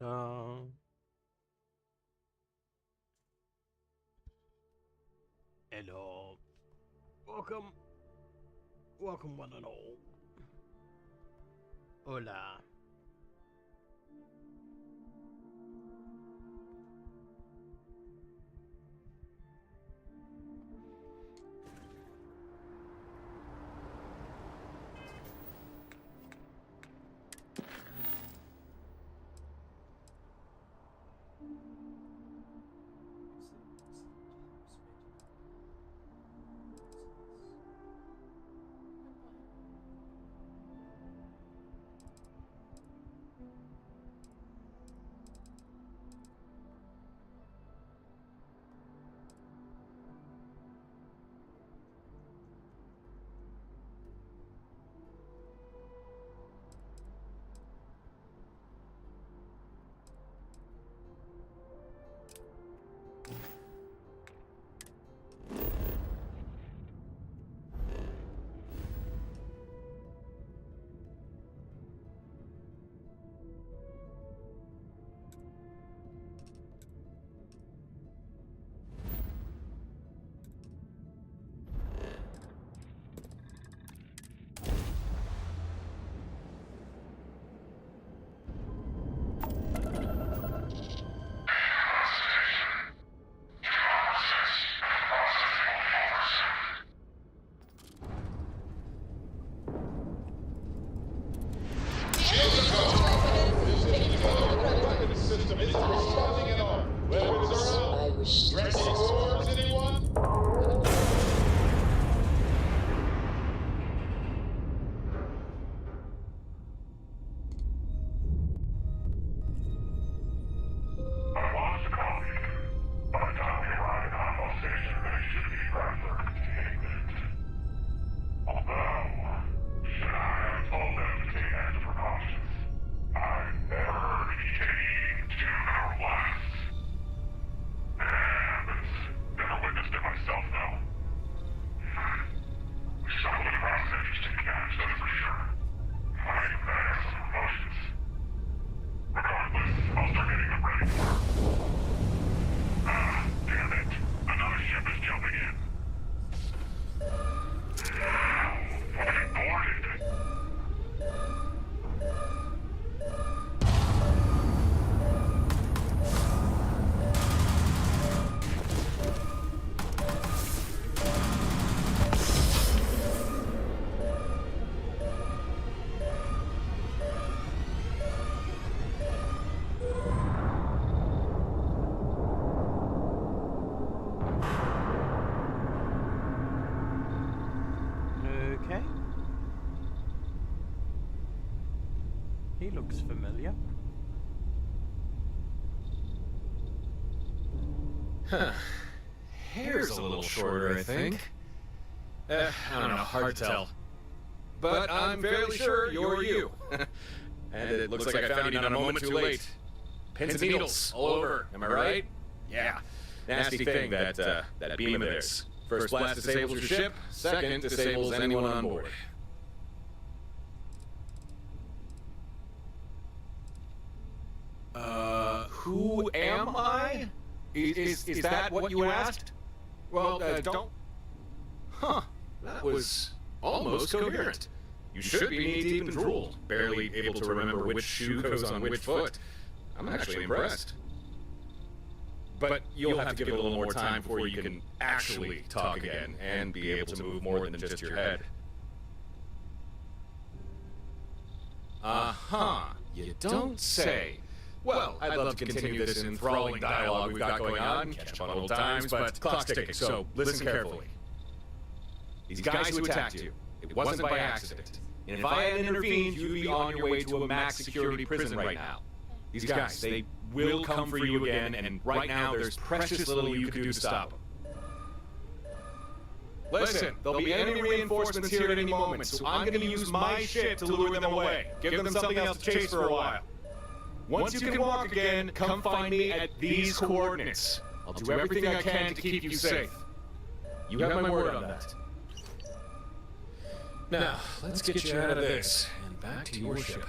Uh, Hello. Welcome. Welcome, one and all. Hola. Okay. He looks familiar. Huh. Hair's a little shorter, I think. I don't know, hard to tell. But I'm fairly sure you're you. And it looks like I found you not a moment too late. Pins and needles all over, am I right? Yeah. Nasty thing, that beam of theirs. First blast disables your ship, second disables anyone on board. Who am I? Is that what you asked? Well, don't... Huh, that was almost coherent. You should be knee-deep in drool, barely able to remember which shoe goes on which foot. I'm actually impressed. But you'll have to give it a little more time before you can actually talk again and be able to move more than just your head. Uh-huh, you don't say. Well, I'd love to continue this enthralling dialogue we've got going on, catch up on old times, but clock's ticking, so listen carefully. These guys who attacked you, it wasn't by accident. And if I hadn't intervened, you'd be on your way to a max security prison right now. These guys, they will come for you again, and right now there's precious little you can do to stop them. Listen, there'll be enemy reinforcements here at any moment, so I'm gonna use my shit to lure them away. Give them something else to chase for a while. Once you can walk again, come find me at these coordinates. I'll do everything I can to keep you safe. You have my word on that. Now, let's get you out of this, and back to your ship.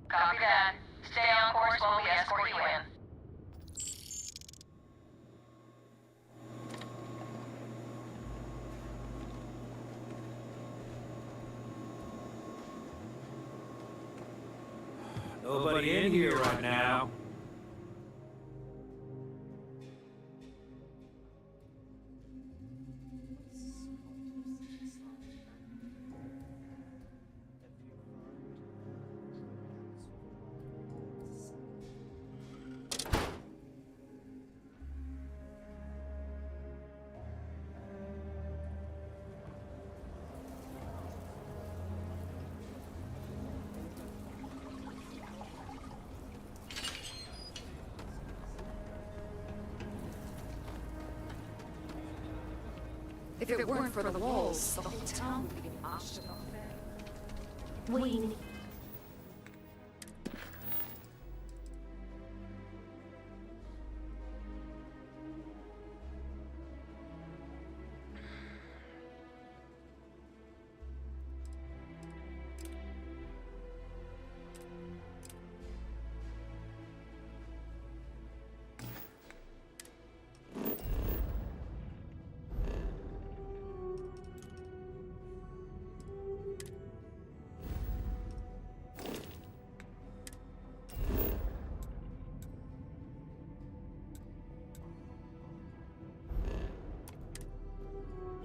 Copy that. Stay on course while we escort you in. Nobody in here right now. If it weren't for the walls, the whole town would be washed off there. We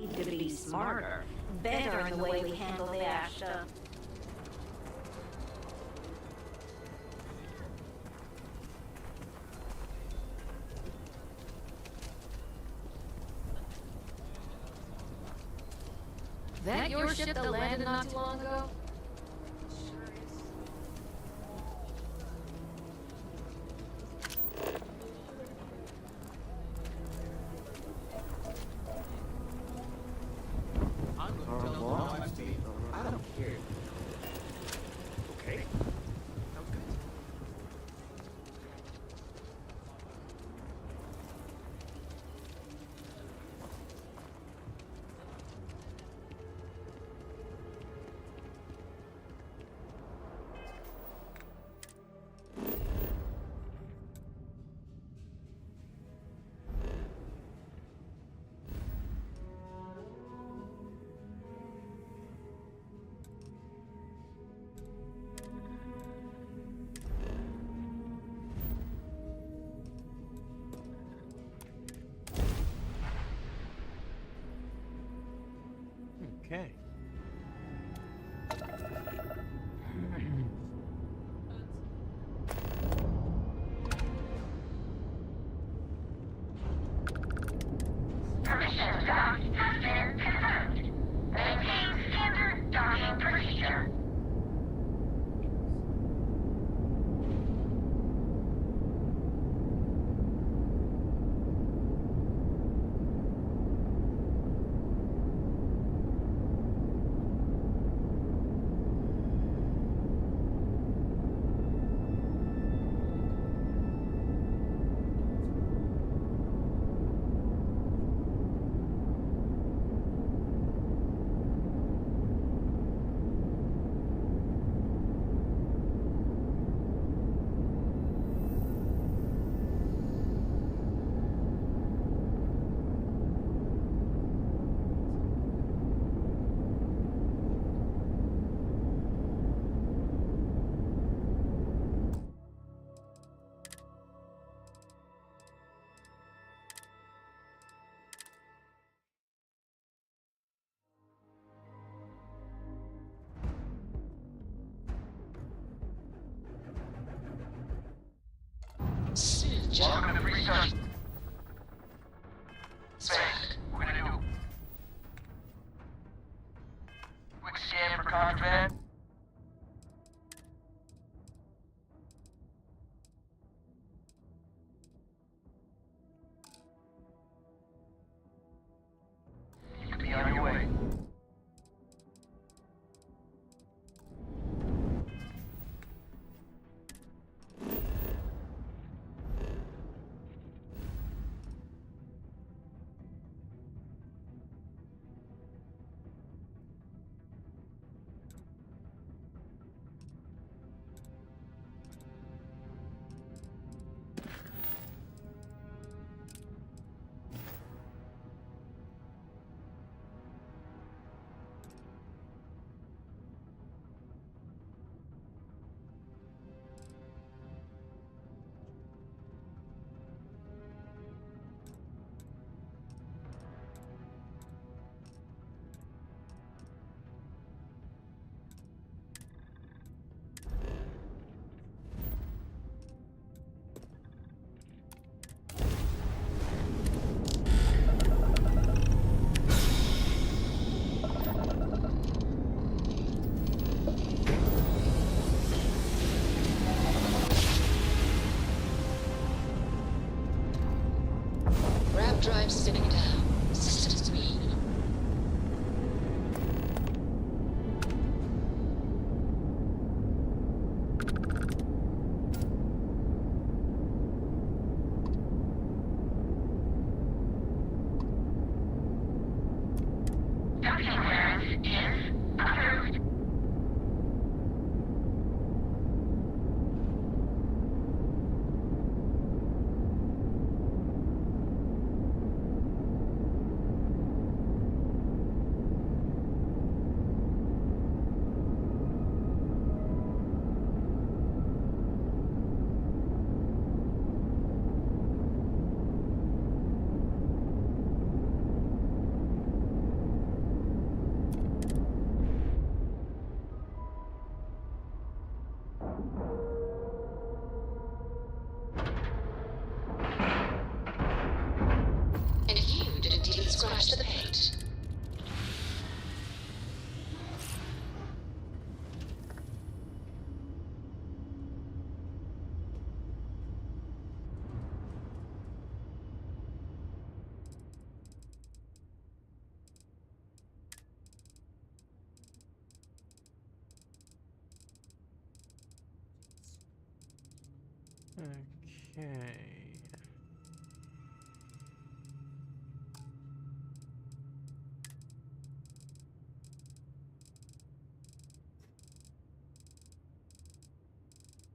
need to be smarter, better in the way we handle the Ashta. That your ship that landed not too long ago? I don't care. Okay. Sounds good. Okay. Permission dock has been confirmed. Maintain standard docking procedure. Welcome to Freestone. Space, we're gonna do quick scan for contraband. You can be on your way. Okay.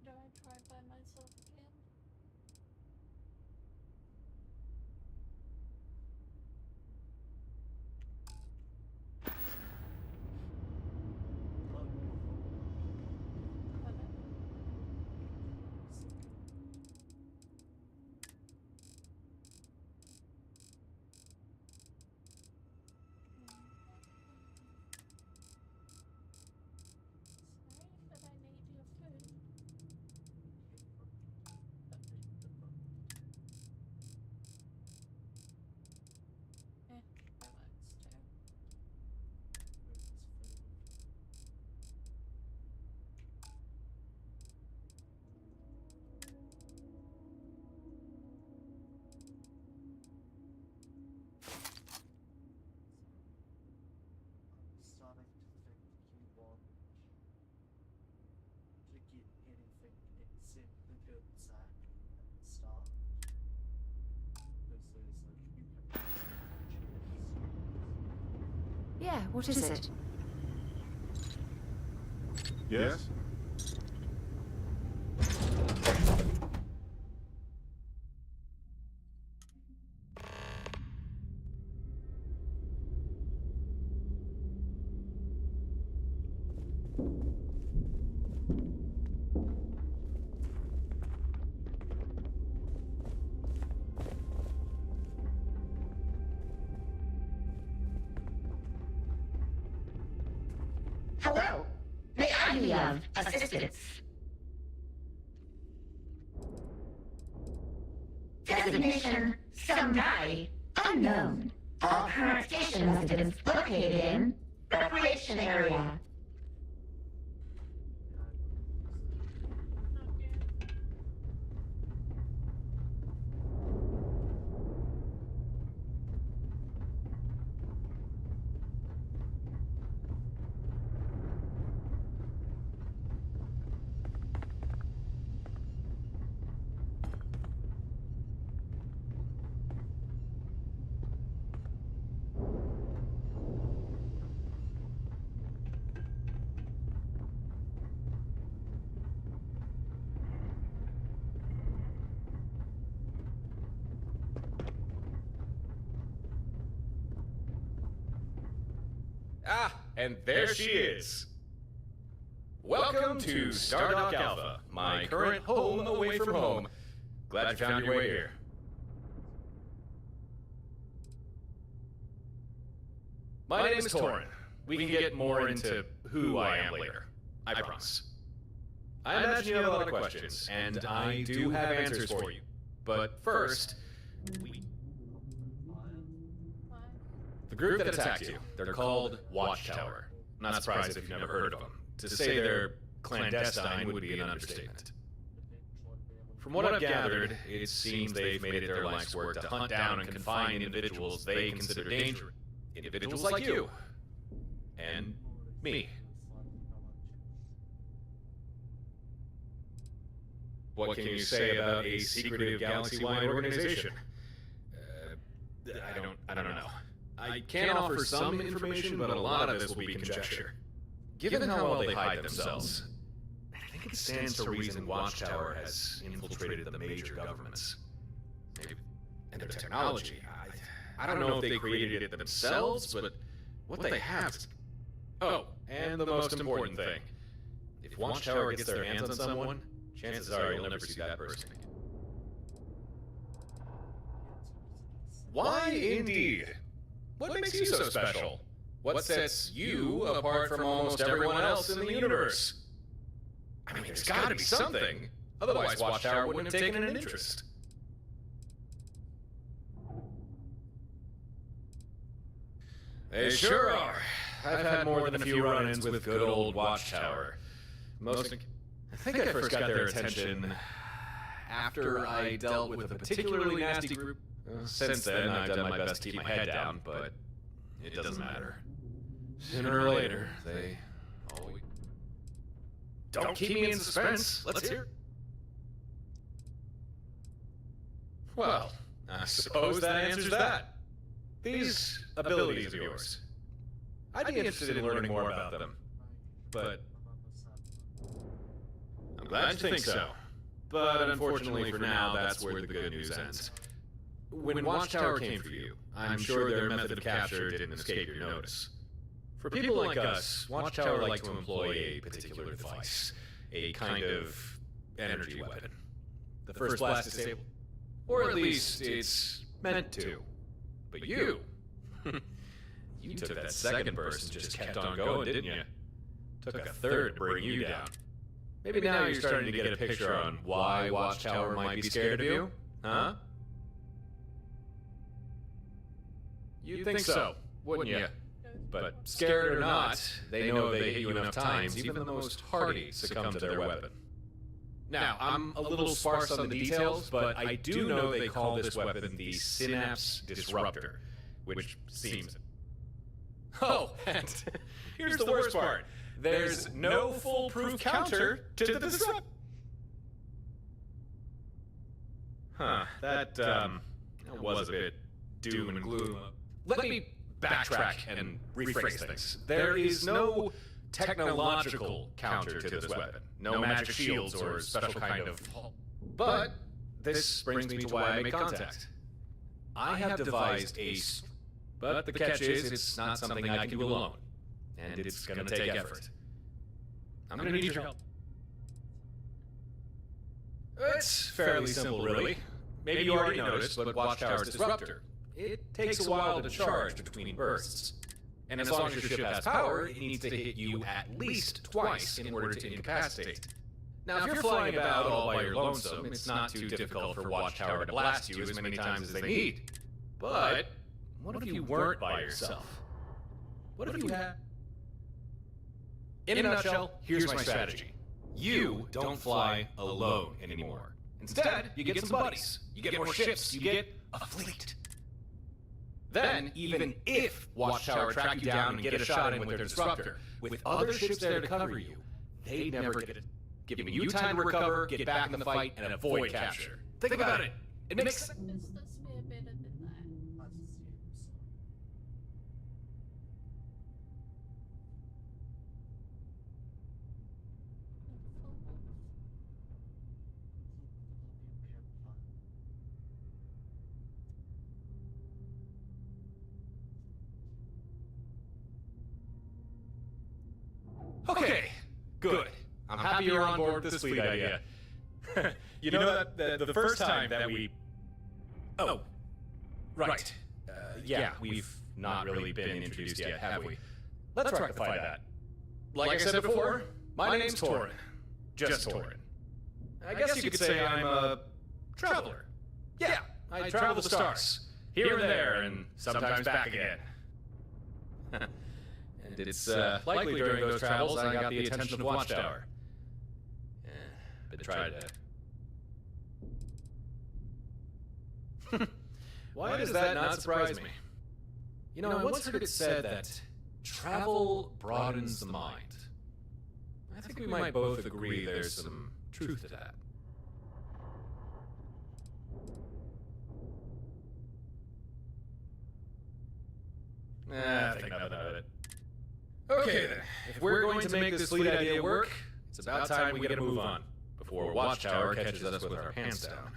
Do I try by myself again? Sorry, but I need your food. That works too. Starting to think you want to get anything except the good sack at the start. Because there's like you can Yeah, what is it? Yes? Hello. May I be of assistance? Designation, some guy, unknown. All current station residents located in recreation area. Ah, and there she is. Welcome to Stardock Alpha, my current home away from home. Glad you found your way here. My name is Torin. We can get more into who I am later. I promise. I imagine you have a lot of questions, and I do have answers for you. But first, the group that attacked you, they're called Watchtower. I'm not surprised if you've never heard of them. To say they're clandestine would be an understatement. From what I've gathered, it seems they've made it their life's work to hunt down and confine individuals they consider dangerous. Individuals like you. And me. What can you say about a secretive galaxy-wide organization? I don't know. I can offer some information, but a lot of this will be conjecture. Given how well they hide themselves, I think it stands to reason Watchtower has infiltrated the major governments. Maybe, and their technology. I don't know if they created it themselves, but what they have is... Oh, and the most important thing. If Watchtower gets their hands on someone, chances are you'll never see that person again. Why indeed? What makes you so special? What sets you apart from almost everyone else in the universe? I mean, there's gotta be something. Otherwise, Watchtower wouldn't have taken an interest. They sure are. I've had more than a few run-ins with good old Watchtower. I think I first got their attention after I dealt with a particularly nasty group. Since then, I've done my best to keep my head down, but it doesn't matter. Sooner or later, they always... Don't keep me in suspense. Let's hear. Well, I suppose that answers that. These abilities of yours. I'd be interested in learning more about them. But I'm glad you think so. But unfortunately for now, that's where the good news ends. When Watchtower came for you, I'm sure their method of capture didn't escape your notice. For people like us, Watchtower like to employ a particular device, a kind of energy weapon. The first blast is disabled. Or at least it's meant to. But you... you took that second burst and just kept on going, didn't you? Took a third to bring you down. Maybe now you're starting to get a picture on why Watchtower might be scared of you? Huh? You'd think so, wouldn't you? But scared or not, they know they hit you enough times, even the most hardy succumb to their weapon. Now, I'm a little sparse on the details, but I do know they call this weapon the Synapse Disruptor, which seems... Oh, and here's the worst part. There's no foolproof counter to the disrupt... Huh, that was a bit doom and gloom. Let me backtrack and rephrase things. There is no technological counter to this weapon. No magic shields or special kind of... But this brings me to why I made contact. I have devised a... But the catch is, it's not something I can do alone. And it's gonna take effort. I'm gonna need your help. It's fairly simple, really. Maybe you already noticed, but Watchtower's Disruptor. It takes a while to charge between bursts. And as long as your ship has power, it needs to hit you at least twice in order to incapacitate. Now, if you're flying about all by your lonesome, it's not too difficult for Watchtower to blast you as many times as they need. But what if you weren't by yourself? What if you had... In a nutshell, here's my strategy. You don't fly alone anymore. Instead, you get some buddies. You get more ships. You get a fleet. Then, even if Watchtower track you down and get a shot in with their disruptor, with other ships there to cover you, they never get it, giving you time to recover, get back in the fight, and avoid capture. Think about it. It makes sense. This does me a bit of that. I assume so. Okay, good. I'm happy you're on board with this fleet idea. You know that the first time that we... Oh, right. Yeah, we've not really been introduced yet, have we? Let's rectify that. Like I said before, my name's Torin. Just Torin. I guess you could say I'm a traveler. Yeah, I travel the stars. Here and there, and sometimes back again. And it's likely during those travels I got the attention of Watchtower. But tried to... Why does that not surprise me? You know, I once heard it said that travel broadens the mind. I think we might both agree there's some truth to that. I think nothing of it. Okay then, if we're going to make this fleet idea work, it's about time we get a move on, before Watchtower catches us with our pants down.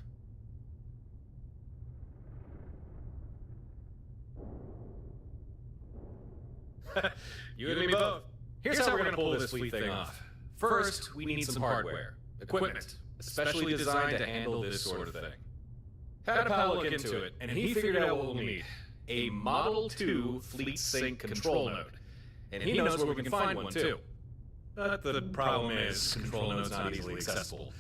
You and me both. Here's how we're gonna pull this fleet thing off. First, we need some hardware, equipment, especially designed to handle this sort of thing. Had a pal look into it, and he figured out what we'll need. A Model 2 fleet sync control node. And he knows where we can find one, too. But the problem is, control node's not easily accessible.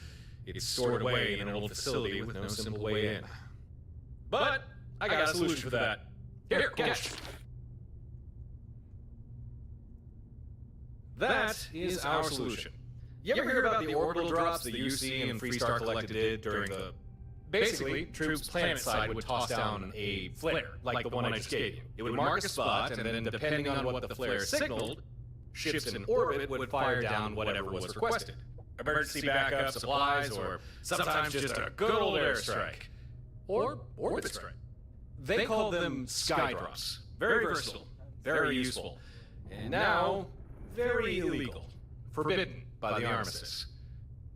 It's stored away in an old facility with no simple way in. But I got a solution for that. Here, catch. That is our solution. You ever hear about the orbital drops the UC and Freestar Collective did during the... Basically, troops planetside would toss down a flare, like the one I just gave you. It would mark a spot, and then depending on what the flare signaled, ships in orbit would fire down whatever was requested. Emergency backup, supplies, or sometimes just a good old airstrike. or orbit strike. They call them skydrops. Very versatile, very useful, and now very illegal. Forbidden by the armistice.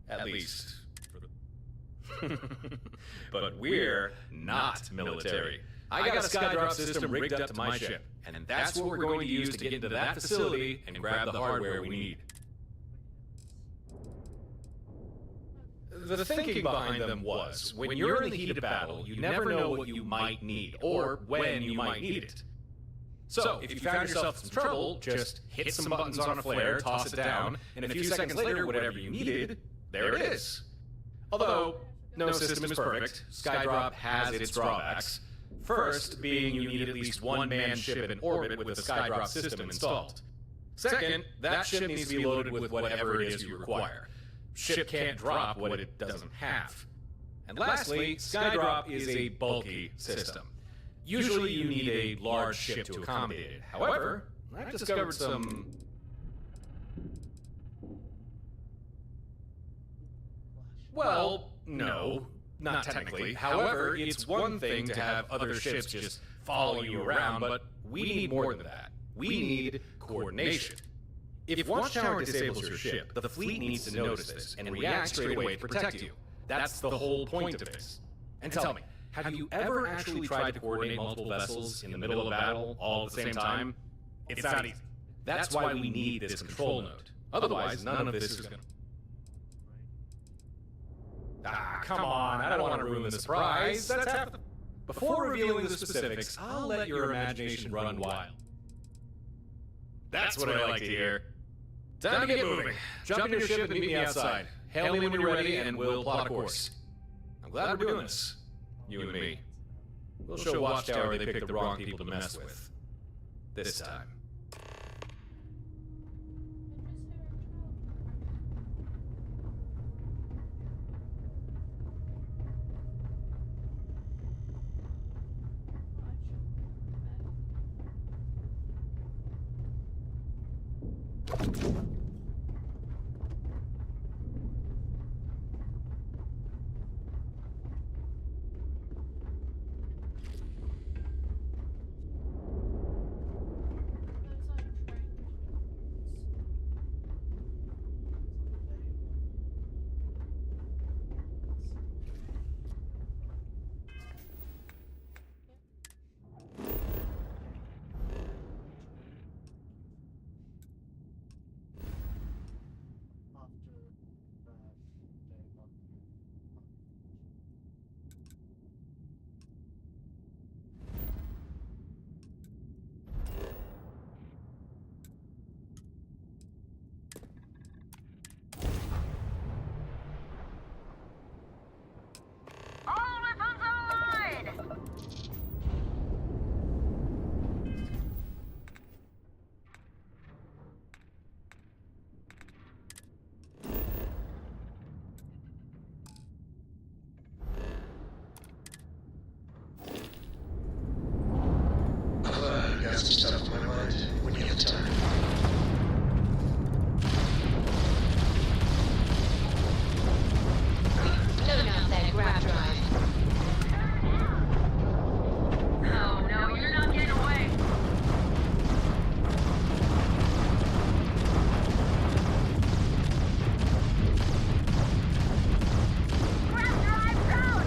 At least for the... But we're not military. I got a skydrop system rigged up to my ship, and that's what we're going to use to get into that facility and grab the hardware we need. The thinking behind them was, when you're in the heat of battle, you never know what you might need, or when you might need it. So, if you found yourself in some trouble, just hit some buttons on a flare, toss it down, and a few seconds later, whatever you needed, there it is. Although, no system is perfect, Skydrop has its drawbacks. First, being you need at least one manned ship in orbit with the Skydrop system installed. Second, that ship needs to be loaded with whatever it is you require. Ship can't drop what it doesn't have. And lastly, Skydrop is a bulky system. Usually you need a large ship to accommodate it. However, I've discovered some... Well, no, not technically. However, it's one thing to have other ships just follow you around, but we need more than that. We need coordination. If Watchtower disables your ship, the fleet needs to notice this and react straight away to protect you. That's the whole point of this. And tell me, have you ever actually tried to coordinate multiple vessels in the middle of a battle all at the same time? It's not easy. That's why we need this control node. Otherwise, none of this is gonna... Ah, come on, I don't want to ruin the surprise. That's half the... Before revealing the specifics, I'll let your imagination run wild. That's what I like to hear. Time to get moving. Jump in your ship and meet me outside. Hail me when you're ready, and we'll plot a course. I'm glad we're doing this. You and me. We'll show Watchtower they picked the wrong people to mess with. This time. All weapons online! I got some stuff on my mind when you have time. Load out that grab drive. Oh no, you're not getting away. Grab drive out!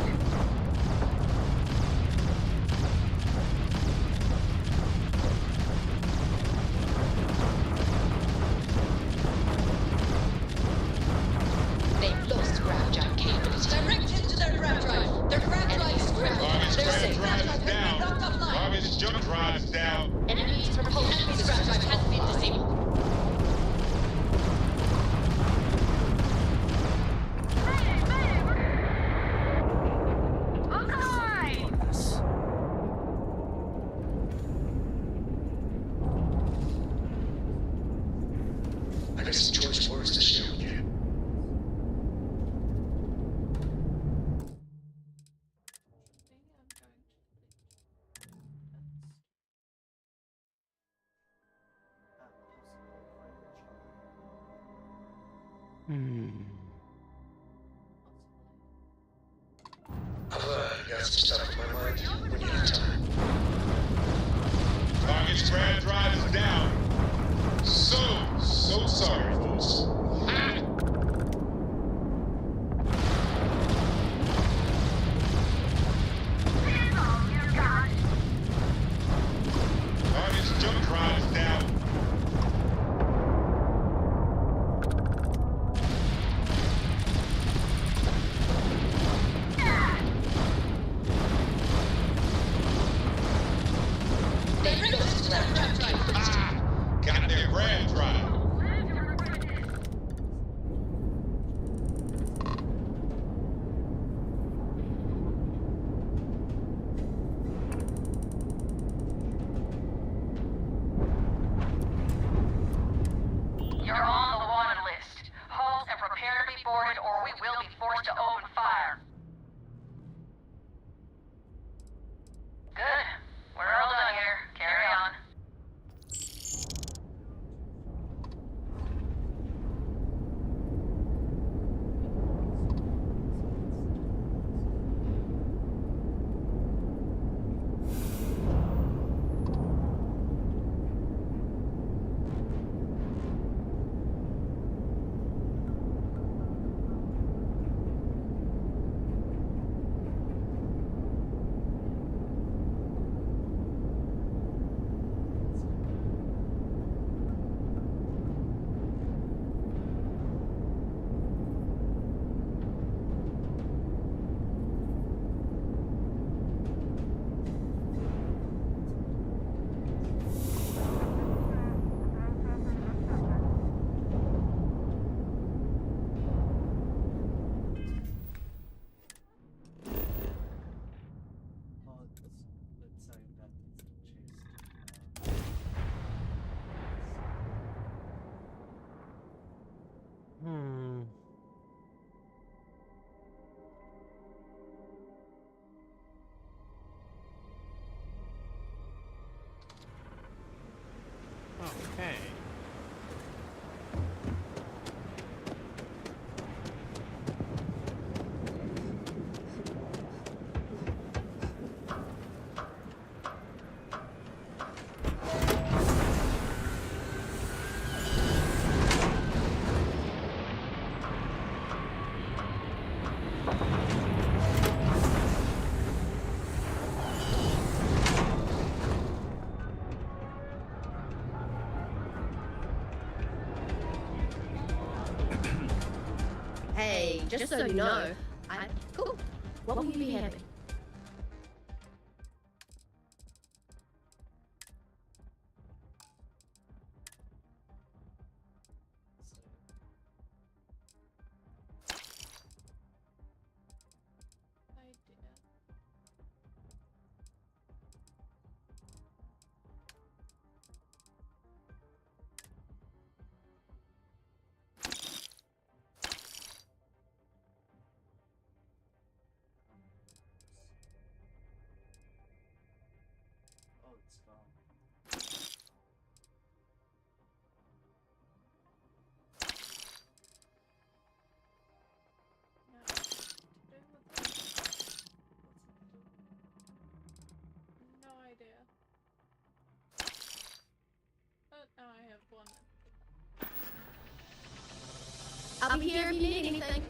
They've lost grab drive capability. Direct into their grab drive. Their grab drive is grounded. Garbage They're grab safe. drive Grab is drive has been knocked down. offline. Garbage jump drive is down. Enemy's propulsion grab drive has been disabled. Mayday, mayday! Look alive! I got some choice words to share with you. Hmm. I got got some stuff on my mind when you have time. Target's grand drive is down. So sorry, folks. That's all you got. Target's jump drive is down. They ripped into that rap drive. Got their grand drive. You're on the wanted list. Halt and prepare to be boarded, or we will be forced to open fire. Good. We're all done here. Carry on. Let's say that needs to chase. Hmm. Okay. Hey, just so you know, cool. What will you be having? Oh, it's gone. No idea. But now I have one. I'll be here if you need anything.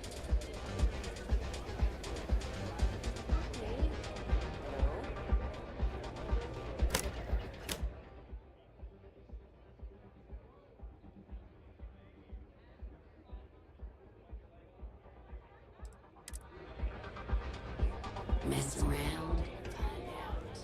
Mess around and find out.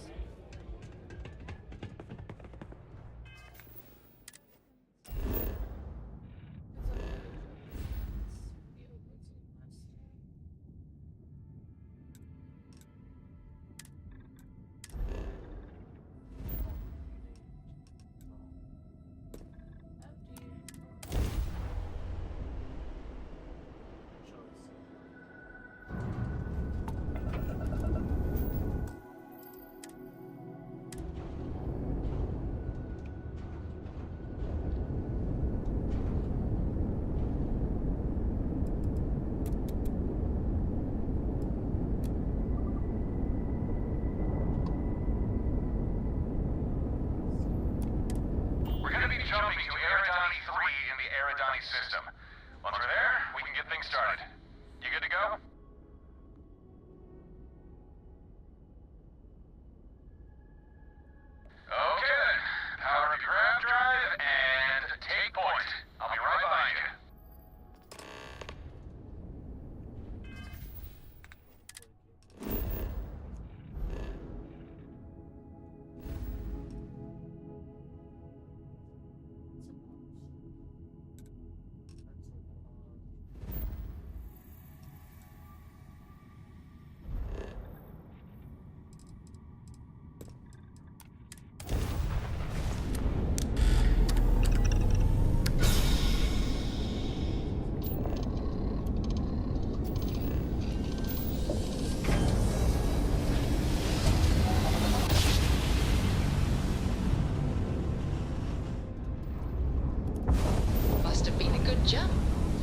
Good jump.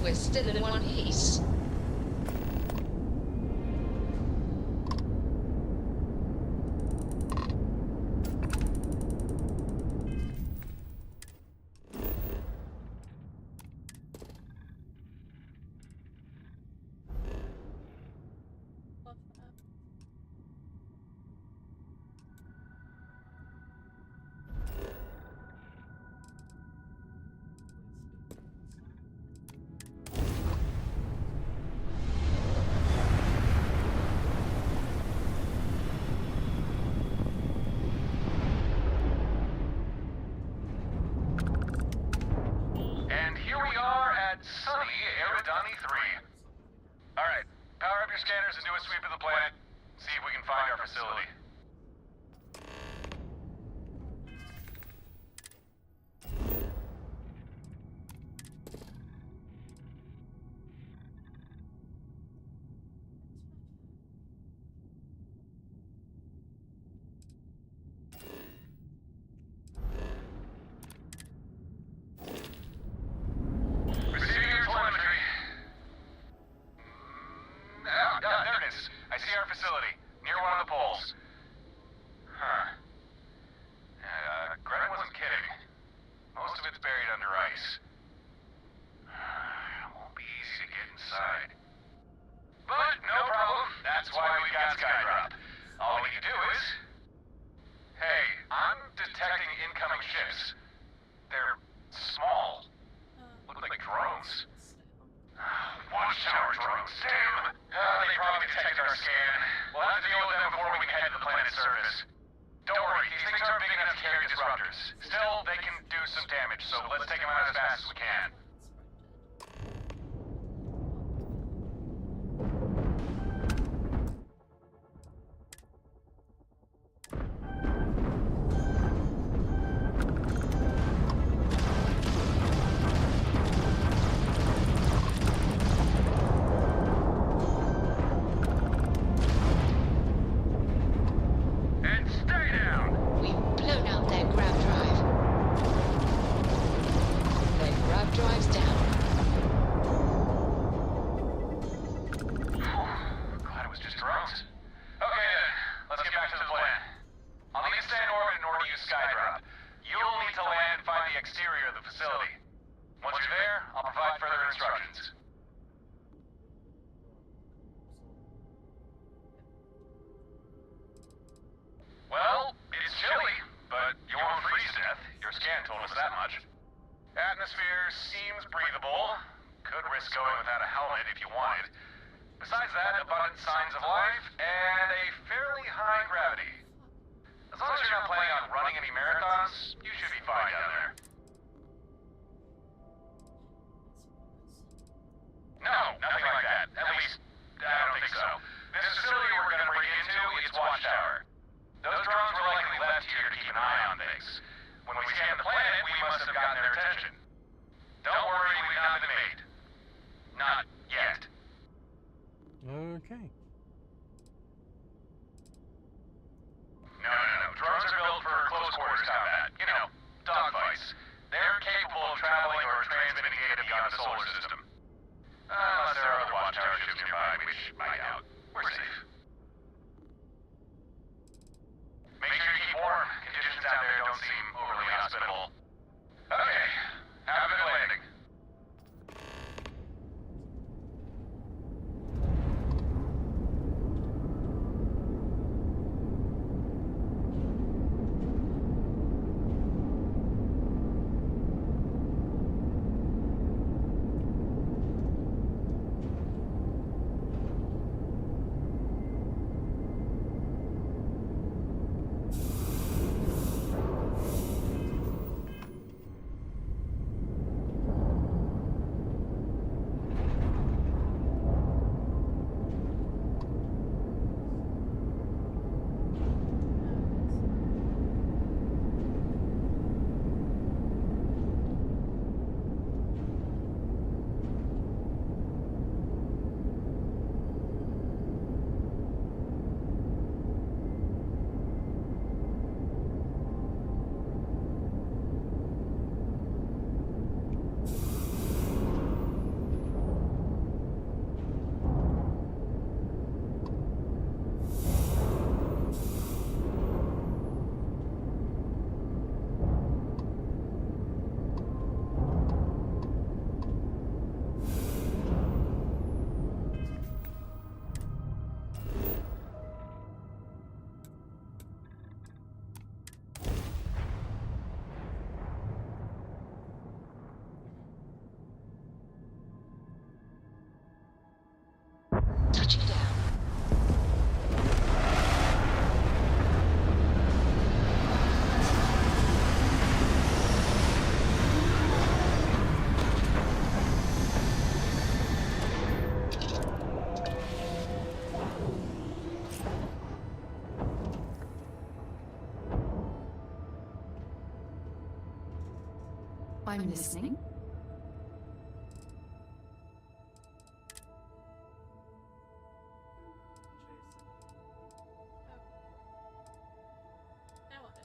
We're still in one piece. Love that. And here we are at sunny Eridani 3. Alright, power up your scanners and do a sweep of the planet. See if we can find our facility. Receiving your telemetry. There it is. I see our facility, near one of the poles. Huh. Greta wasn't kidding. Most of it's buried under ice. Won't be easy to get inside. But no problem. That's why we've got Skydrop. All we need to do is... Hey, I'm detecting incoming ships. They're small. Look like drones. Watchtower drones, damn! They probably detected our scan. We'll have to deal with them before we can head to the planet's surface. Don't worry, these things aren't big enough to carry disruptors. Still, they can do some damage, so let's take them out as fast as we can. And stay down! We've blown out their grav drive. Their grav drive's down. Glad it was just drones. Okay then, let's get back to the plan. I'll need to stay in orbit in order to use Skydrop. You'll need to land and find the exterior of the facility. Once you're there, I'll provide further instructions. Well, it's chilly, but you won't freeze to death. Your scan told us that much. Atmosphere seems breathable. Could risk going without a helmet if you wanted. Besides that, abundant signs of life and a fairly high gravity. As long as you're not planning on running any marathons, you should be fine down there. No, nothing like that. At least, I don't think so. This facility we're gonna break into, it's Watchtower. Those drones were likely left here to keep an eye on things. When we scanned the planet, we must have gotten their attention. Don't worry, we've not been made. Not yet. Okay. No. Drones are built for close quarters combat. You know, dogfights. They're capable of traveling or transmitting data beyond the solar system. Unless there are other Watchtower ships nearby, which I doubt. We're safe. Make sure you keep warm. Conditions out there don't seem overly hospitable. Okay. Have a good landing. I'm listening. Now it is.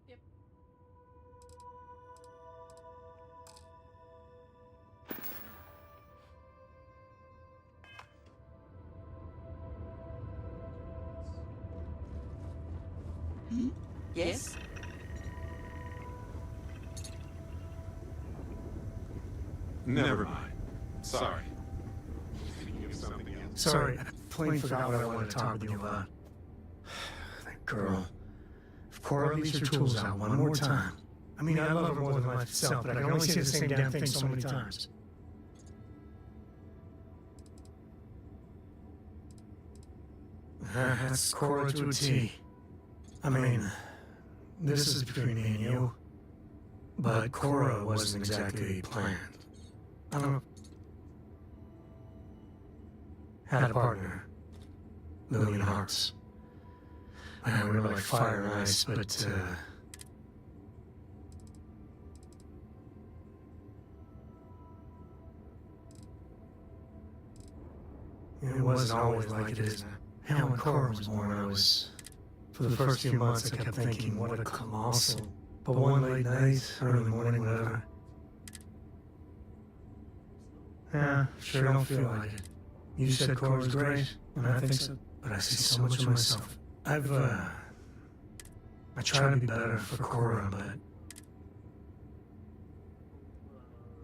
Yep. Yes? Never mind. Sorry. Thinking of something else. Sorry, I plain forgot what I wanted to talk with you about. That girl. If Cora leaves her tools out one more time. I mean, I love her more than life itself, but I can only say the same damn thing so many times. That's Cora to a T. I mean, this is between me and you. But Cora wasn't exactly planned. I don't know. Had a partner. Lillian Hearts. We were like fire and ice, but, it wasn't always like it is now. Hell, when Cora was born, I was... For the first few months, I kept thinking, what a colossal... But one late night, early morning, whatever... Yeah, sure don't feel like it. You said Cora's great, and I think so. But I see so much of myself. I try to be better for Cora, but...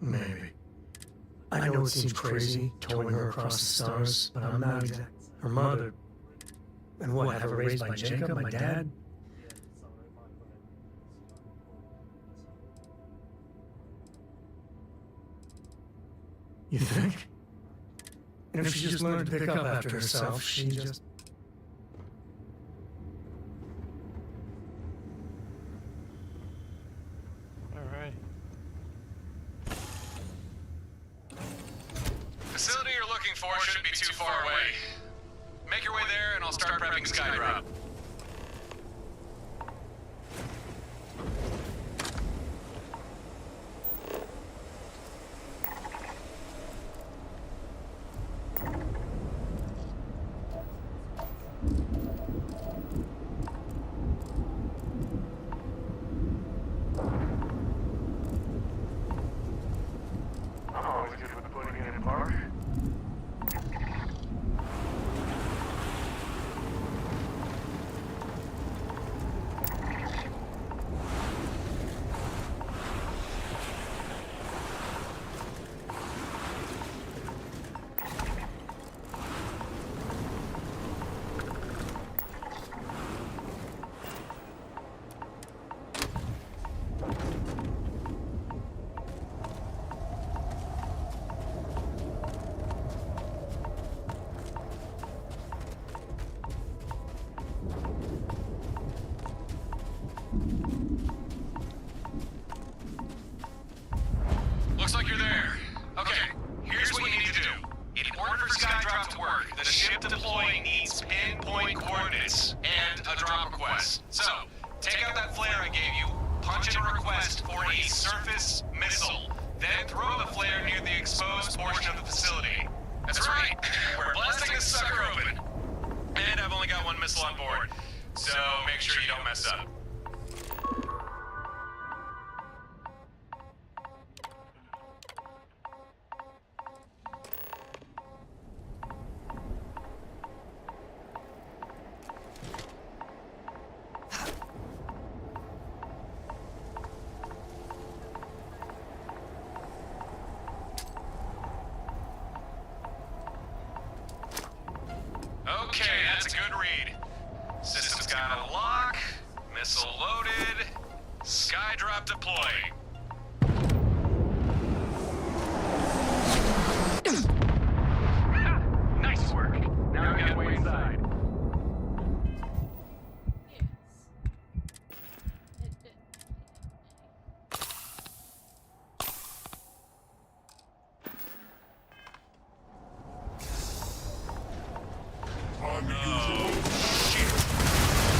Maybe. I know it seems crazy, towing her across the stars, but I'm not exact. Her mother... And what, have her raised by Jacob, my dad? You think? And if she just learned to pick up after herself, she just... Alright. Facility you're looking for shouldn't be too far away. Make your way there and I'll start prepping Skydrop. requests. So, take out that flare I gave you, punch in a request for a surface missile, then throw the flare near the exposed portion of the facility. That's right, we're blasting this sucker open. And I've only got one missile on board, so make sure you don't mess up. Okay, that's a good read. System's got a lock, missile loaded, sky drop deployed. Nice work. Now we gotta wait inside. Yes.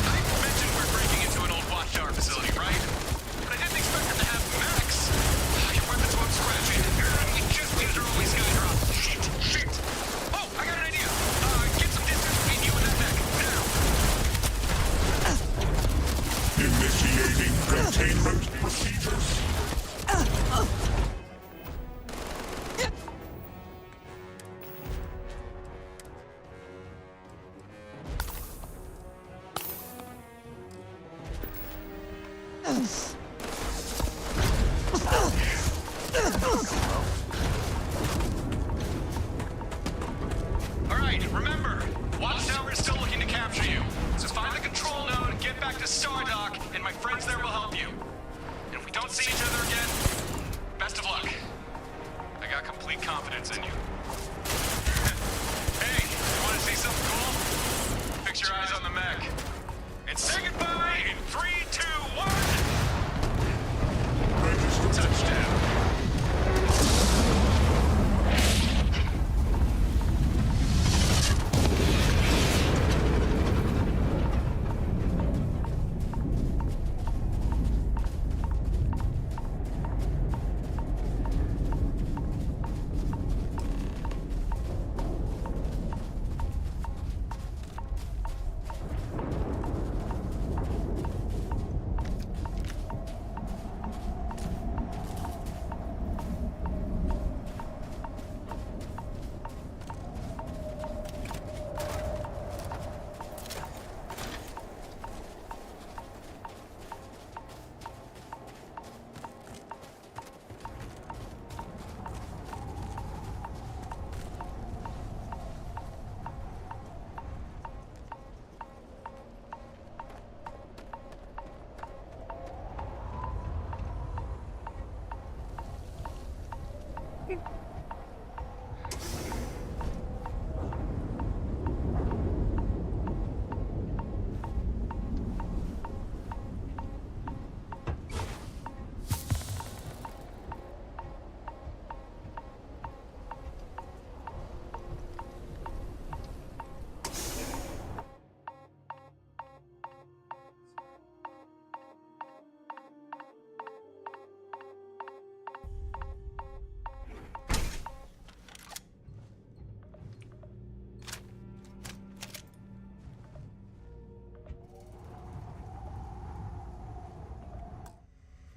I mentioned we're breaking into an old watchtower facility, right? But I didn't expect them to have mechs. Your weapons won't scratch it. We just used our only sky drop. Shit! Oh, I got an idea. Get some distance between you and that mech. Now! Initiating containment procedures. Alright, remember, Watchtower is still looking to capture you. So find the control node, get back to Stardock, and my friends there will help you. And if we don't see each other again, best of luck. I got complete confidence in you. Hey, you want to see something cool? Fix your eyes on the mech. And say goodbye in 3, 2, 1! Touchdown.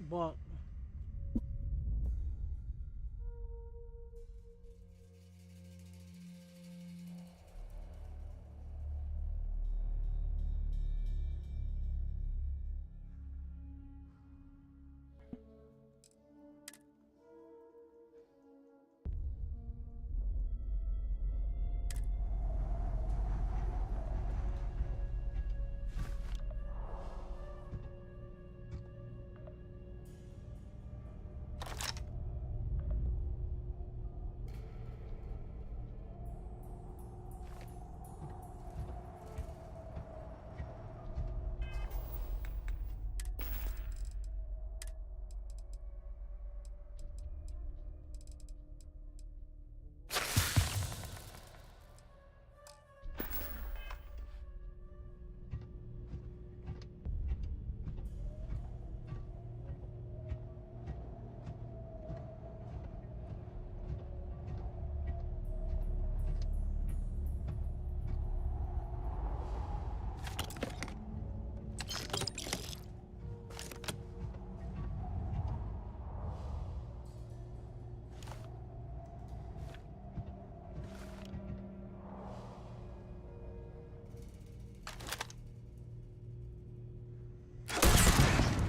But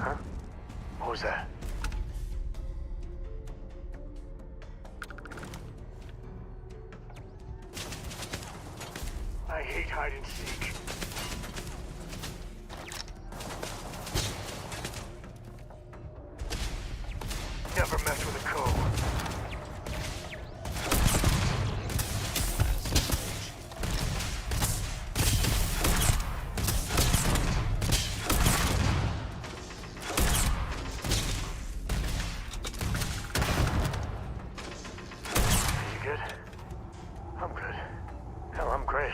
Huh? What was that? I hate hide and seek. Never mess with a code. You good? I'm good. Hell, I'm great.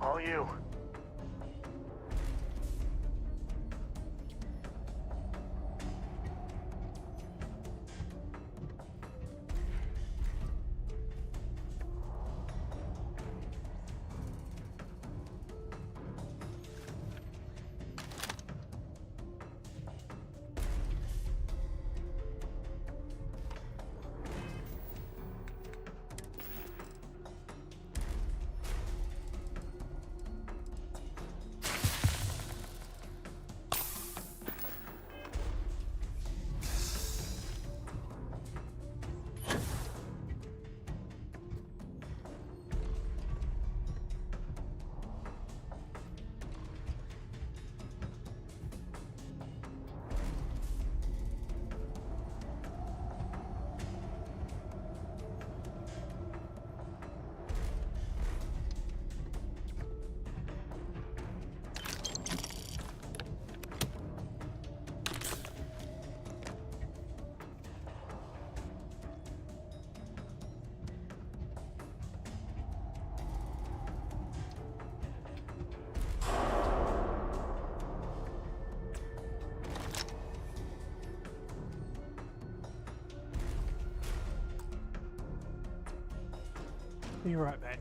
All you. Be right back.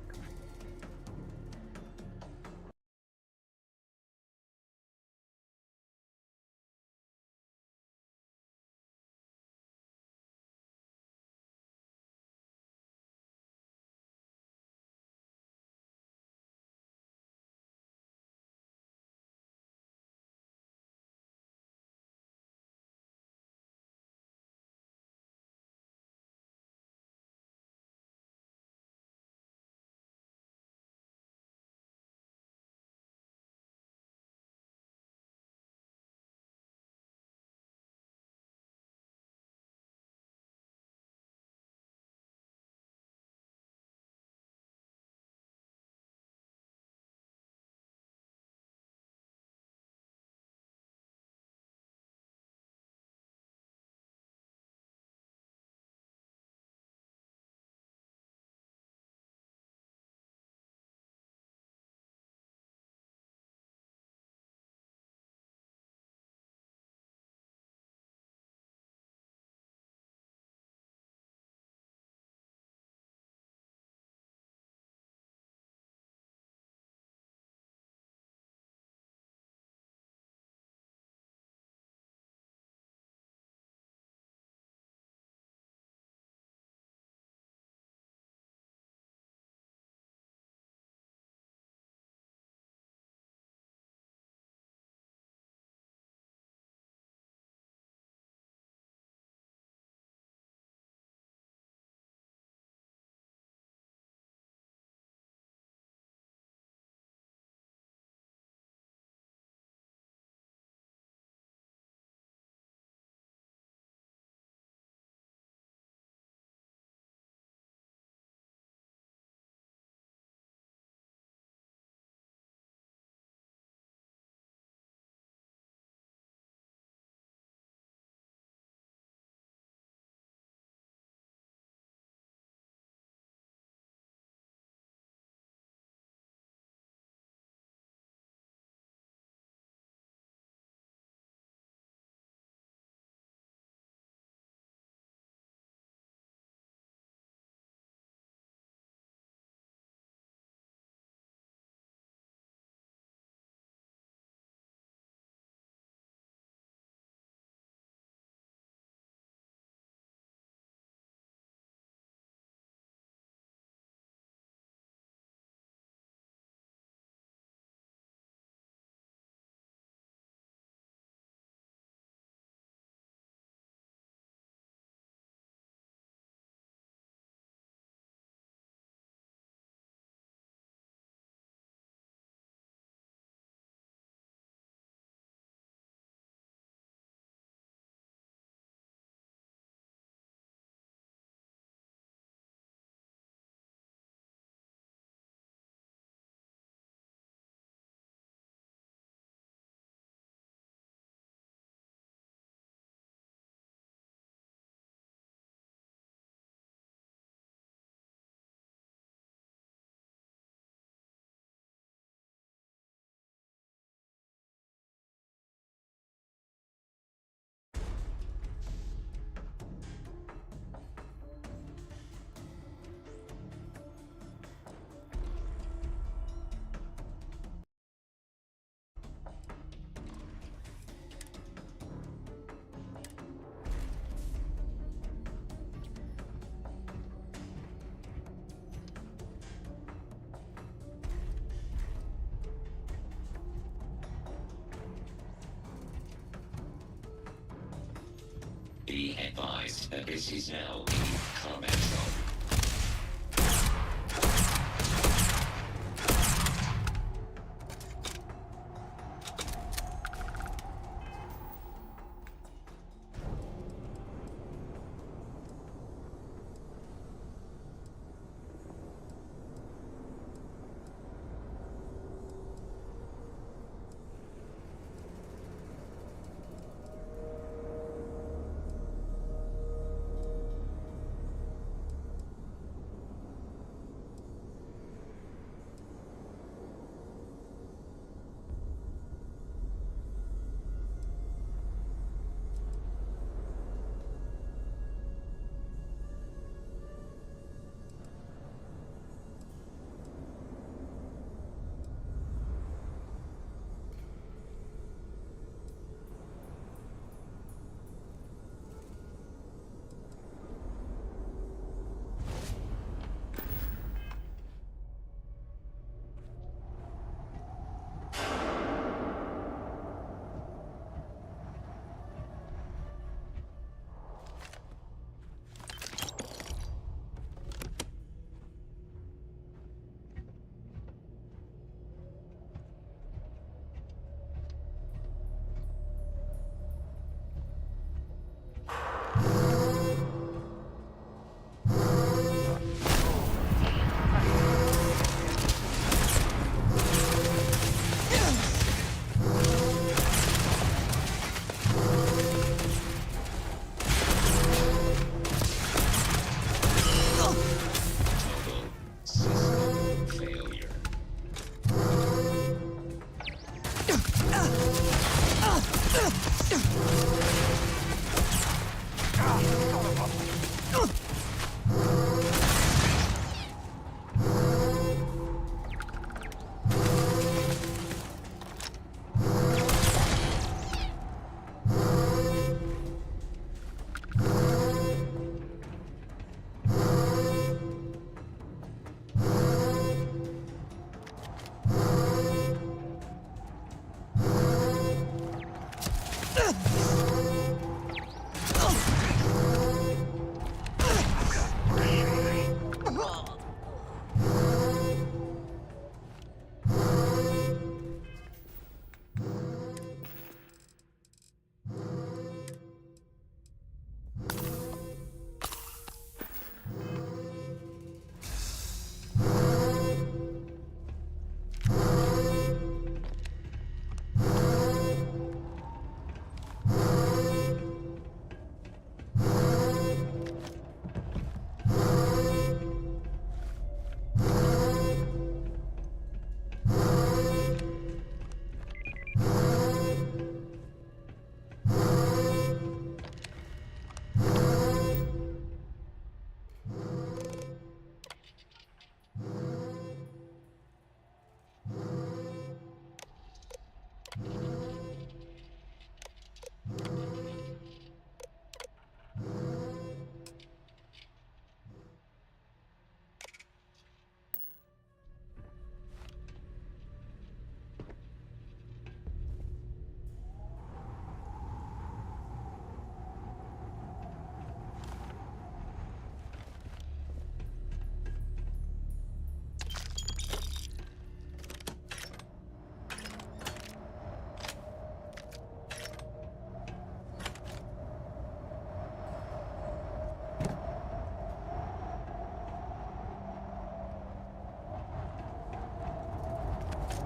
Be advised that this is now in combat zone.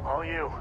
All you.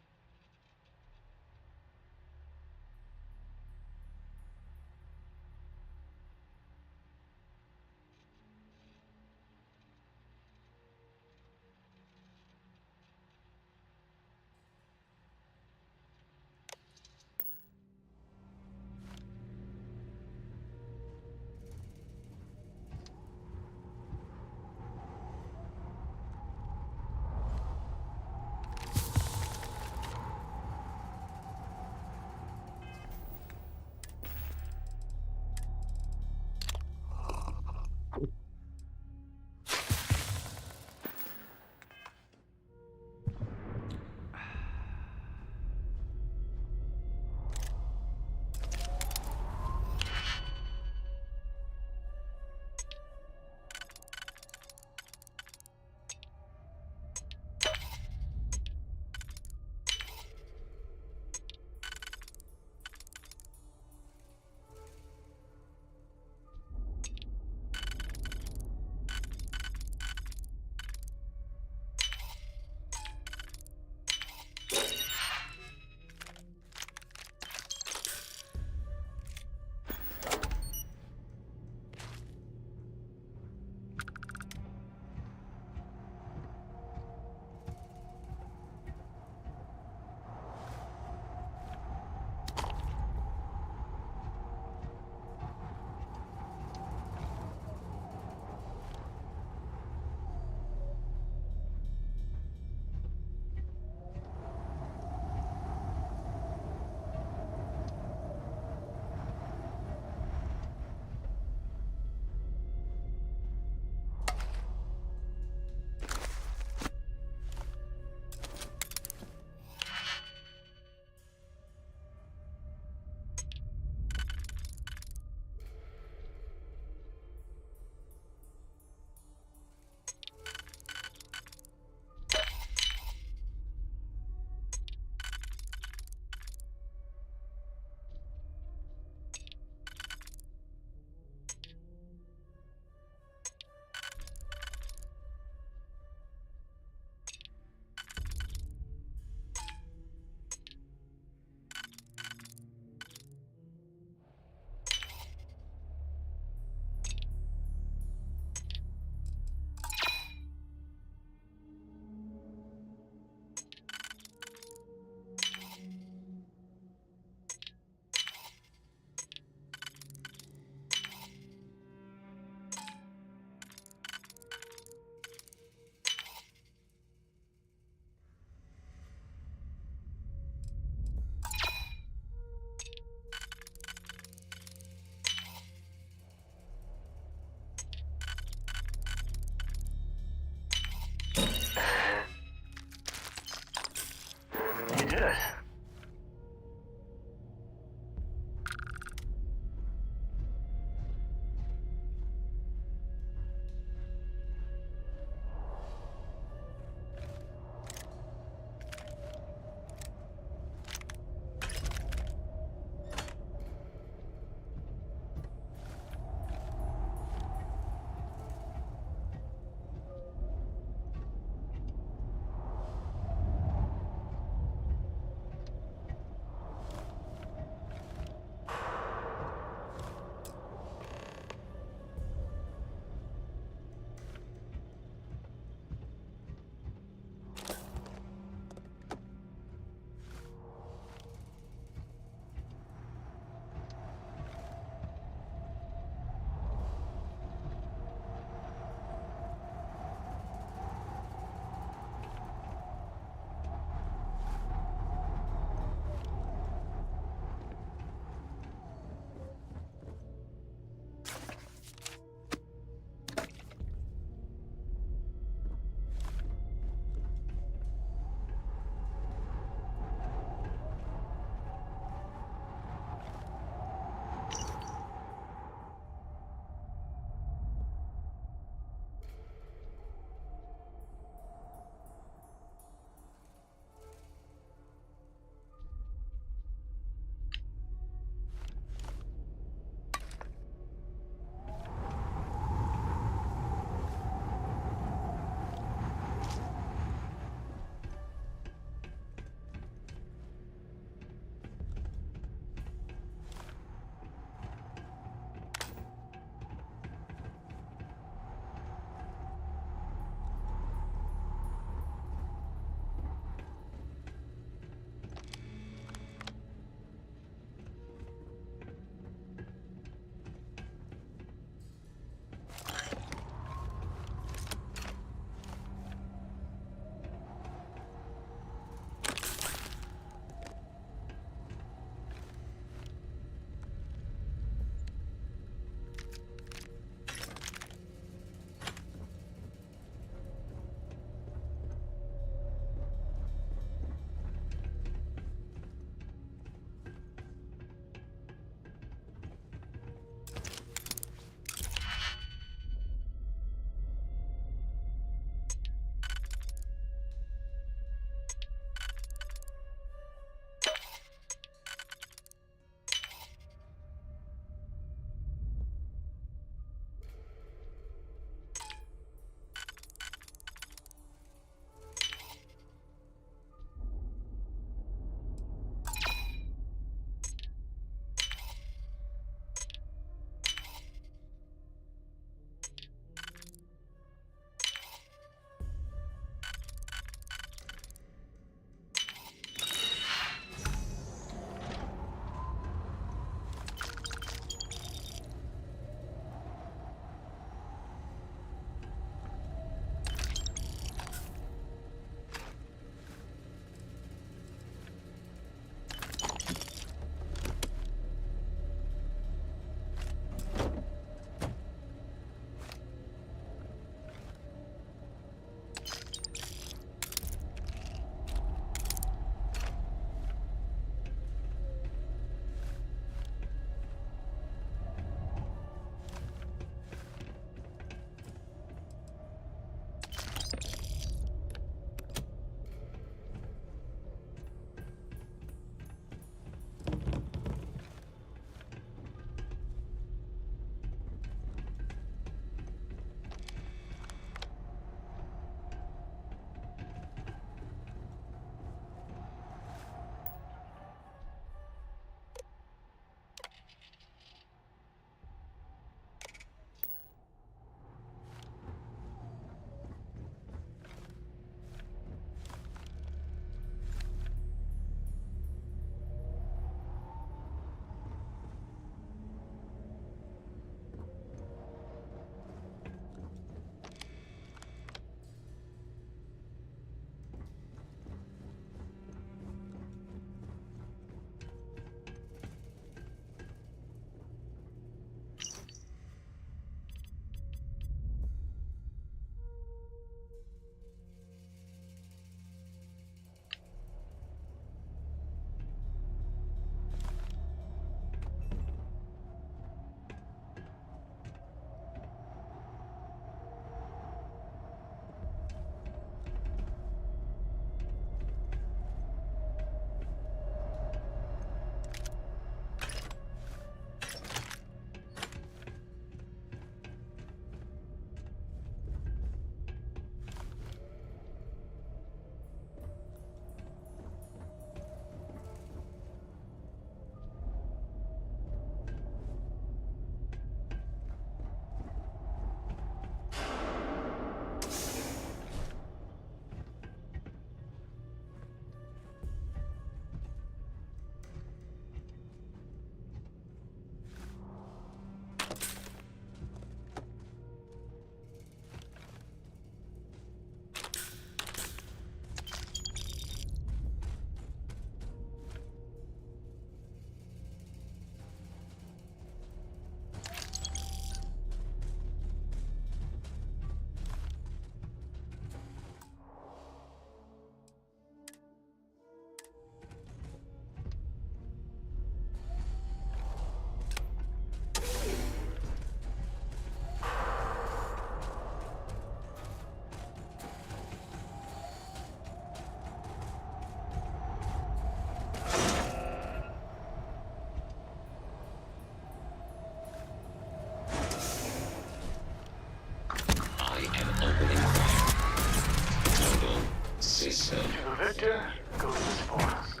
victor goes the spoils.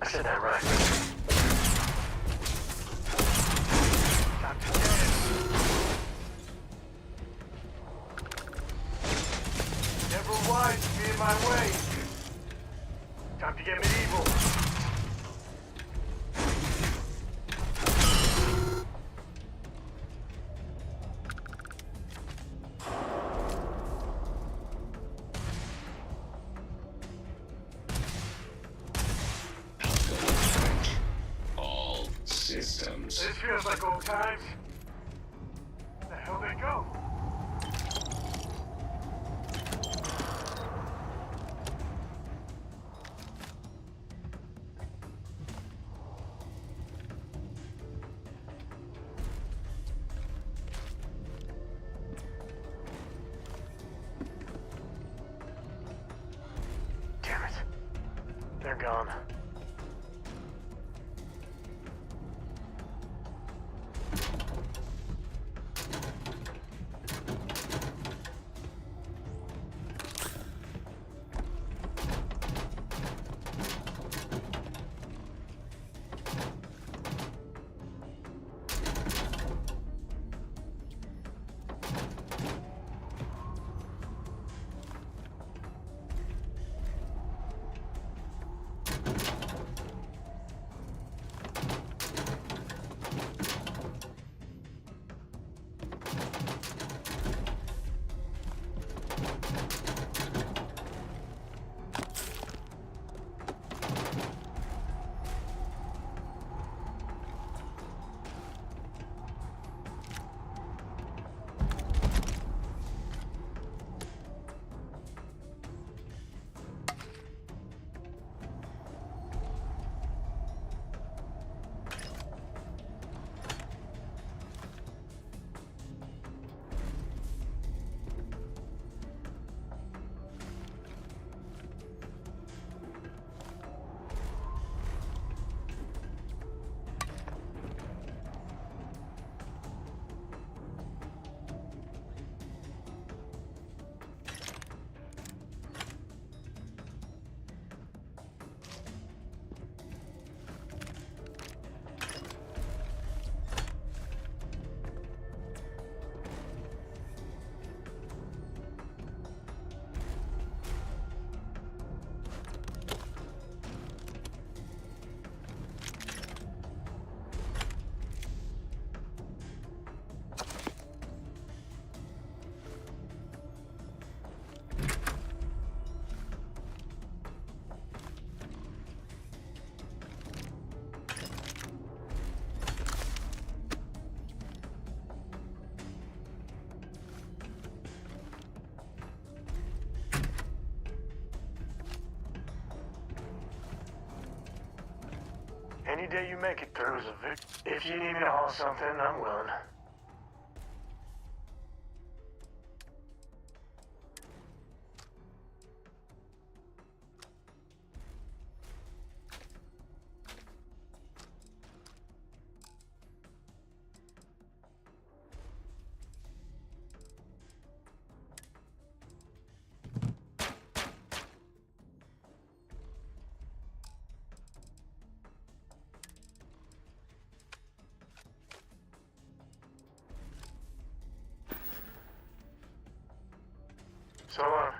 I said that right. Dr. Dennis. Never wise to be in my way. Time to get medieval. All systems. This feels like old times. Where the hell they go? Damn it. They're gone. Any day you make it through is a victory. If you need me to haul something, I'm willing. So long.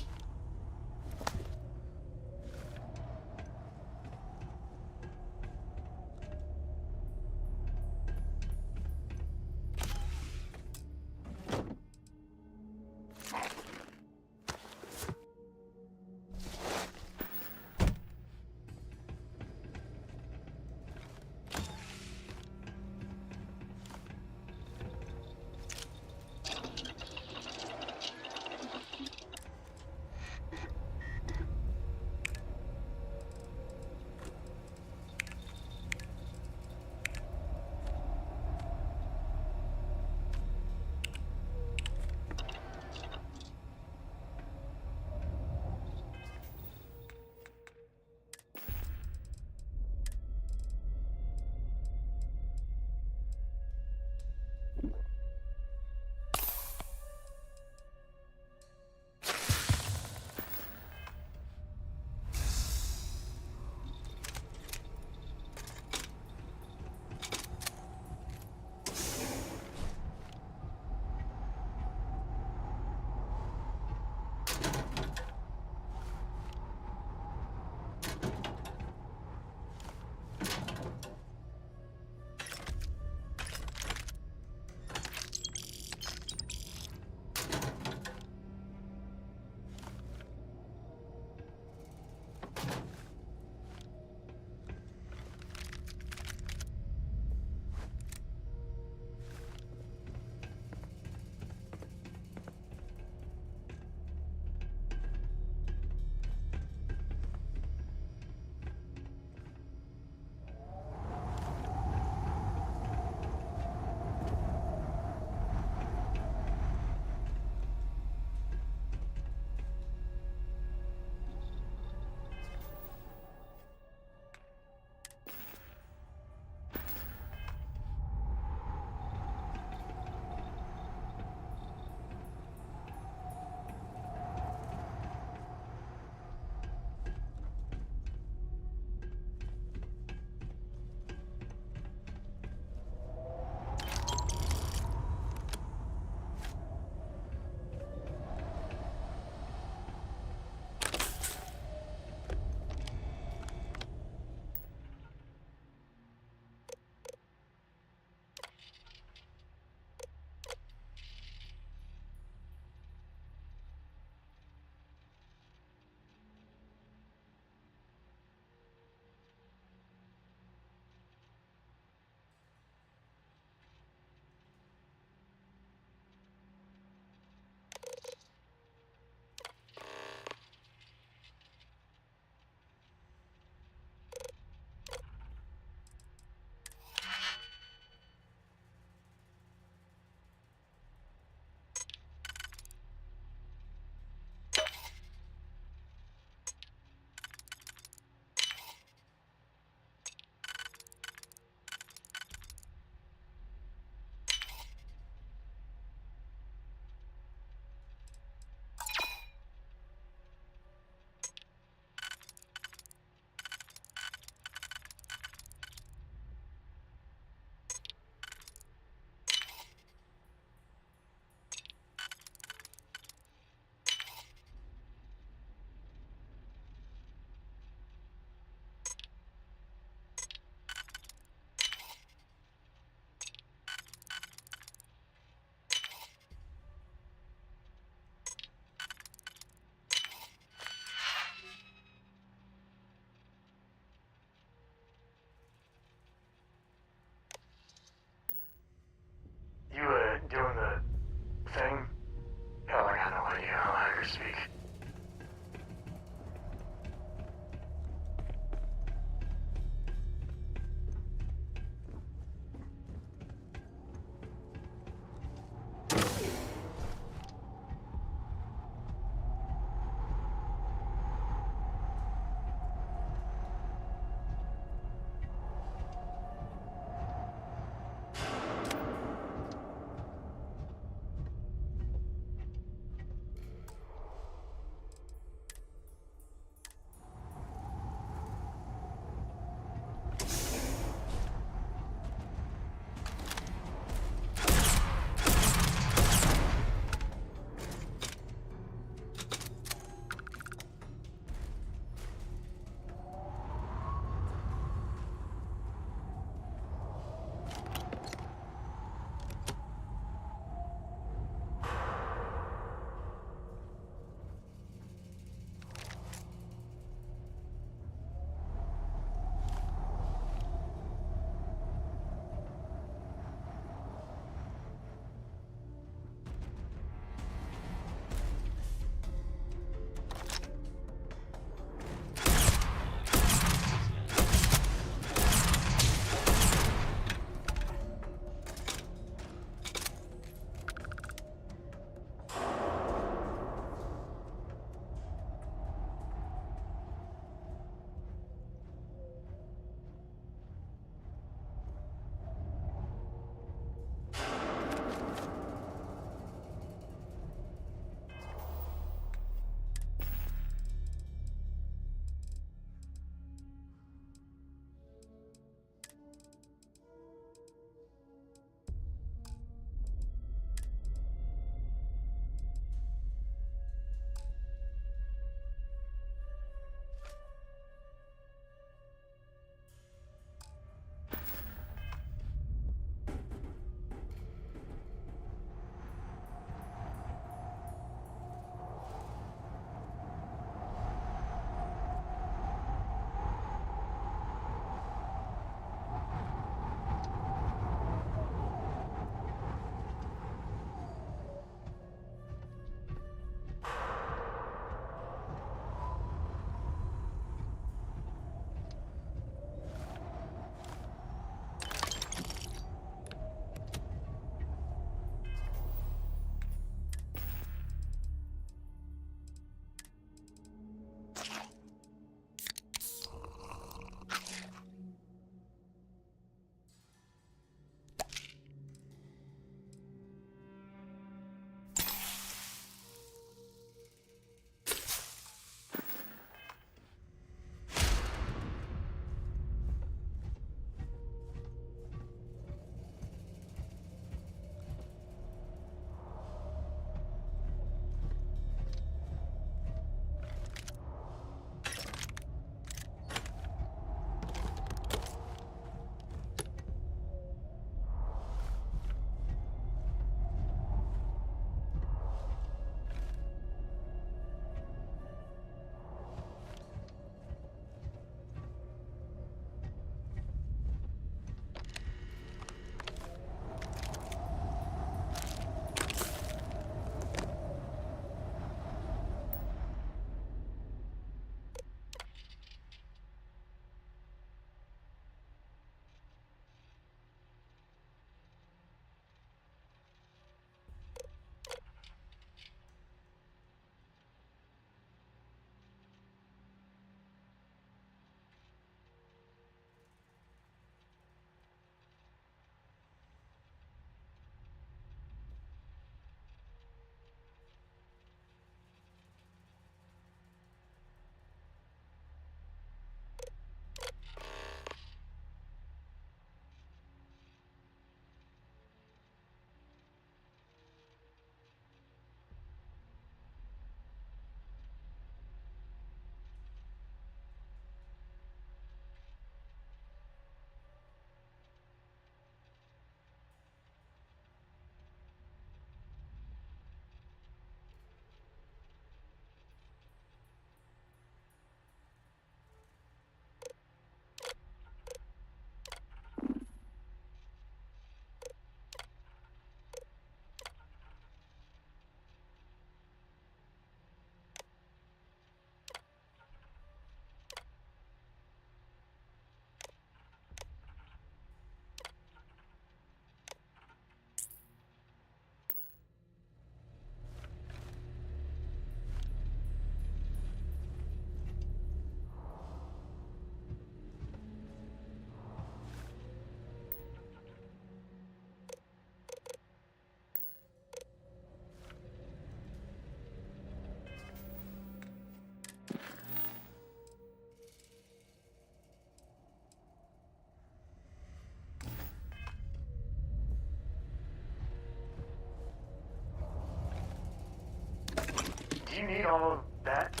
you need all of that?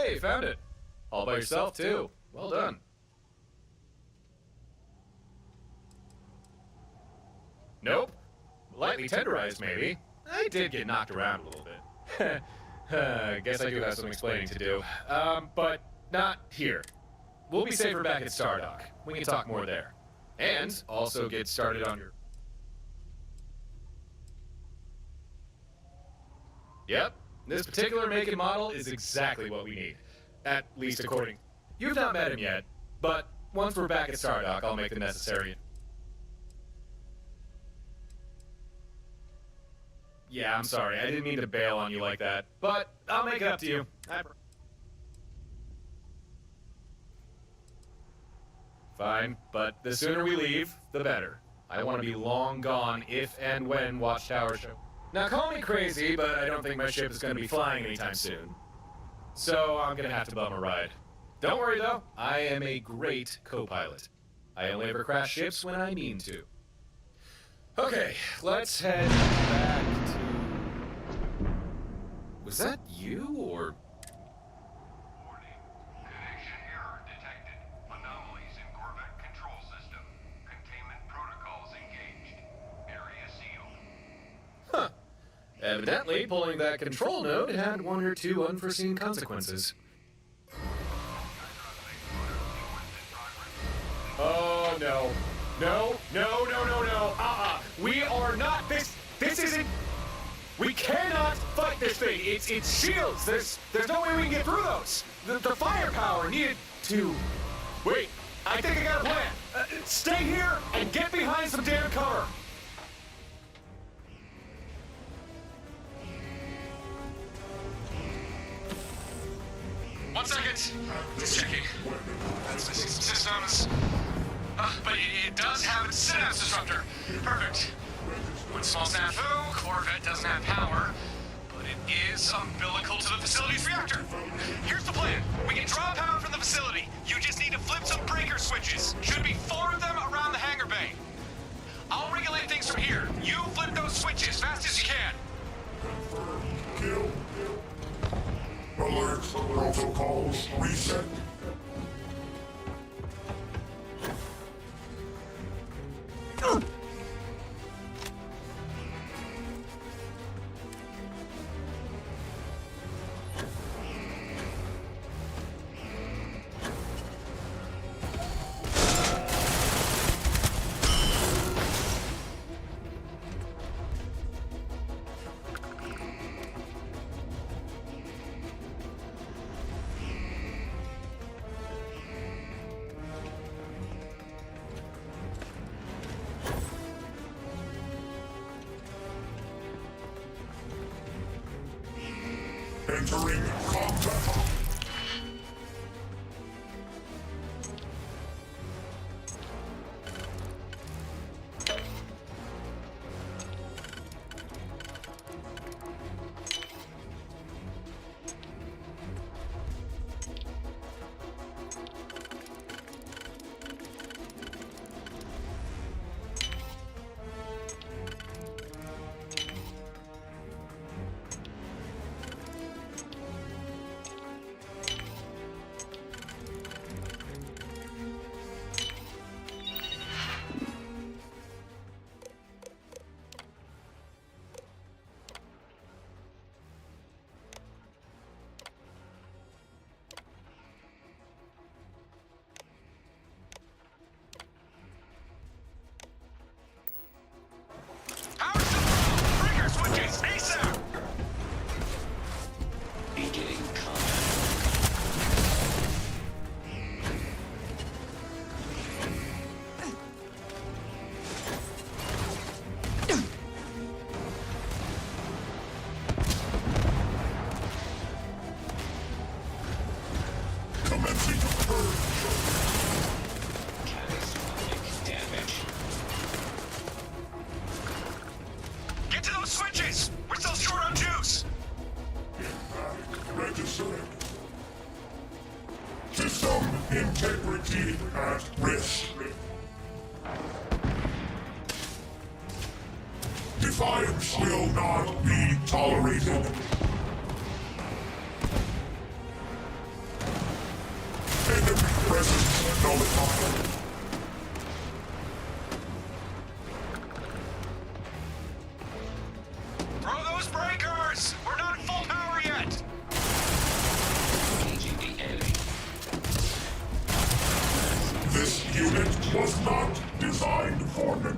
Hey, found it. All by yourself, too. Well done. Nope. Lightly tenderized, maybe. I did get knocked around a little bit. Guess I do have some explaining to do. But not here. We'll be safer back at Stardock. We can talk more there. And also get started on your... Yep, this particular make and model is exactly what we need. At least according... You've not met him yet, but once we're back at Stardock, I'll make the necessary... Yeah, I'm sorry, I didn't mean to bail on you like that, but I'll make it up to you. Fine, but the sooner we leave, the better. I want to be long gone if and when Watchtower show. Now call me crazy, but I don't think my ship is going to be flying anytime soon. So I'm going to have to bum a ride. Don't worry though, I am a great co-pilot. I only ever crash ships when I mean to. Okay, let's head back to... Was that you, or... Warning. Connection error detected. Anomalies in Corvette control system. Containment protocols engaged. Area sealed. Huh. Evidently, pulling that control node had one or two unforeseen consequences. Oh, no. No, no, no, no, no. We are not this isn't... We cannot fight this thing. It's shields. There's no way we can get through those. The firepower needed to... Wait, I think I got a plan. Stay here and get behind some damn cover. One second. Just checking. Systems. But it does have its synapse disruptor. Perfect. One small snafu, Corvette doesn't have power, but it is umbilical to the facility's reactor. Here's the plan. We can draw power from the facility. You just need to flip some breaker switches. Should be 4 of them around the hangar bay. I'll regulate things from here. You flip those switches fast as you can. Kill. Alert. Protocols reset. Entering combat. Beginning combat. Commencing purge. Catastrophic damage. Get to those switches! We're still short on juice! Registering. System integrity at risk. Defiance will not be tolerated.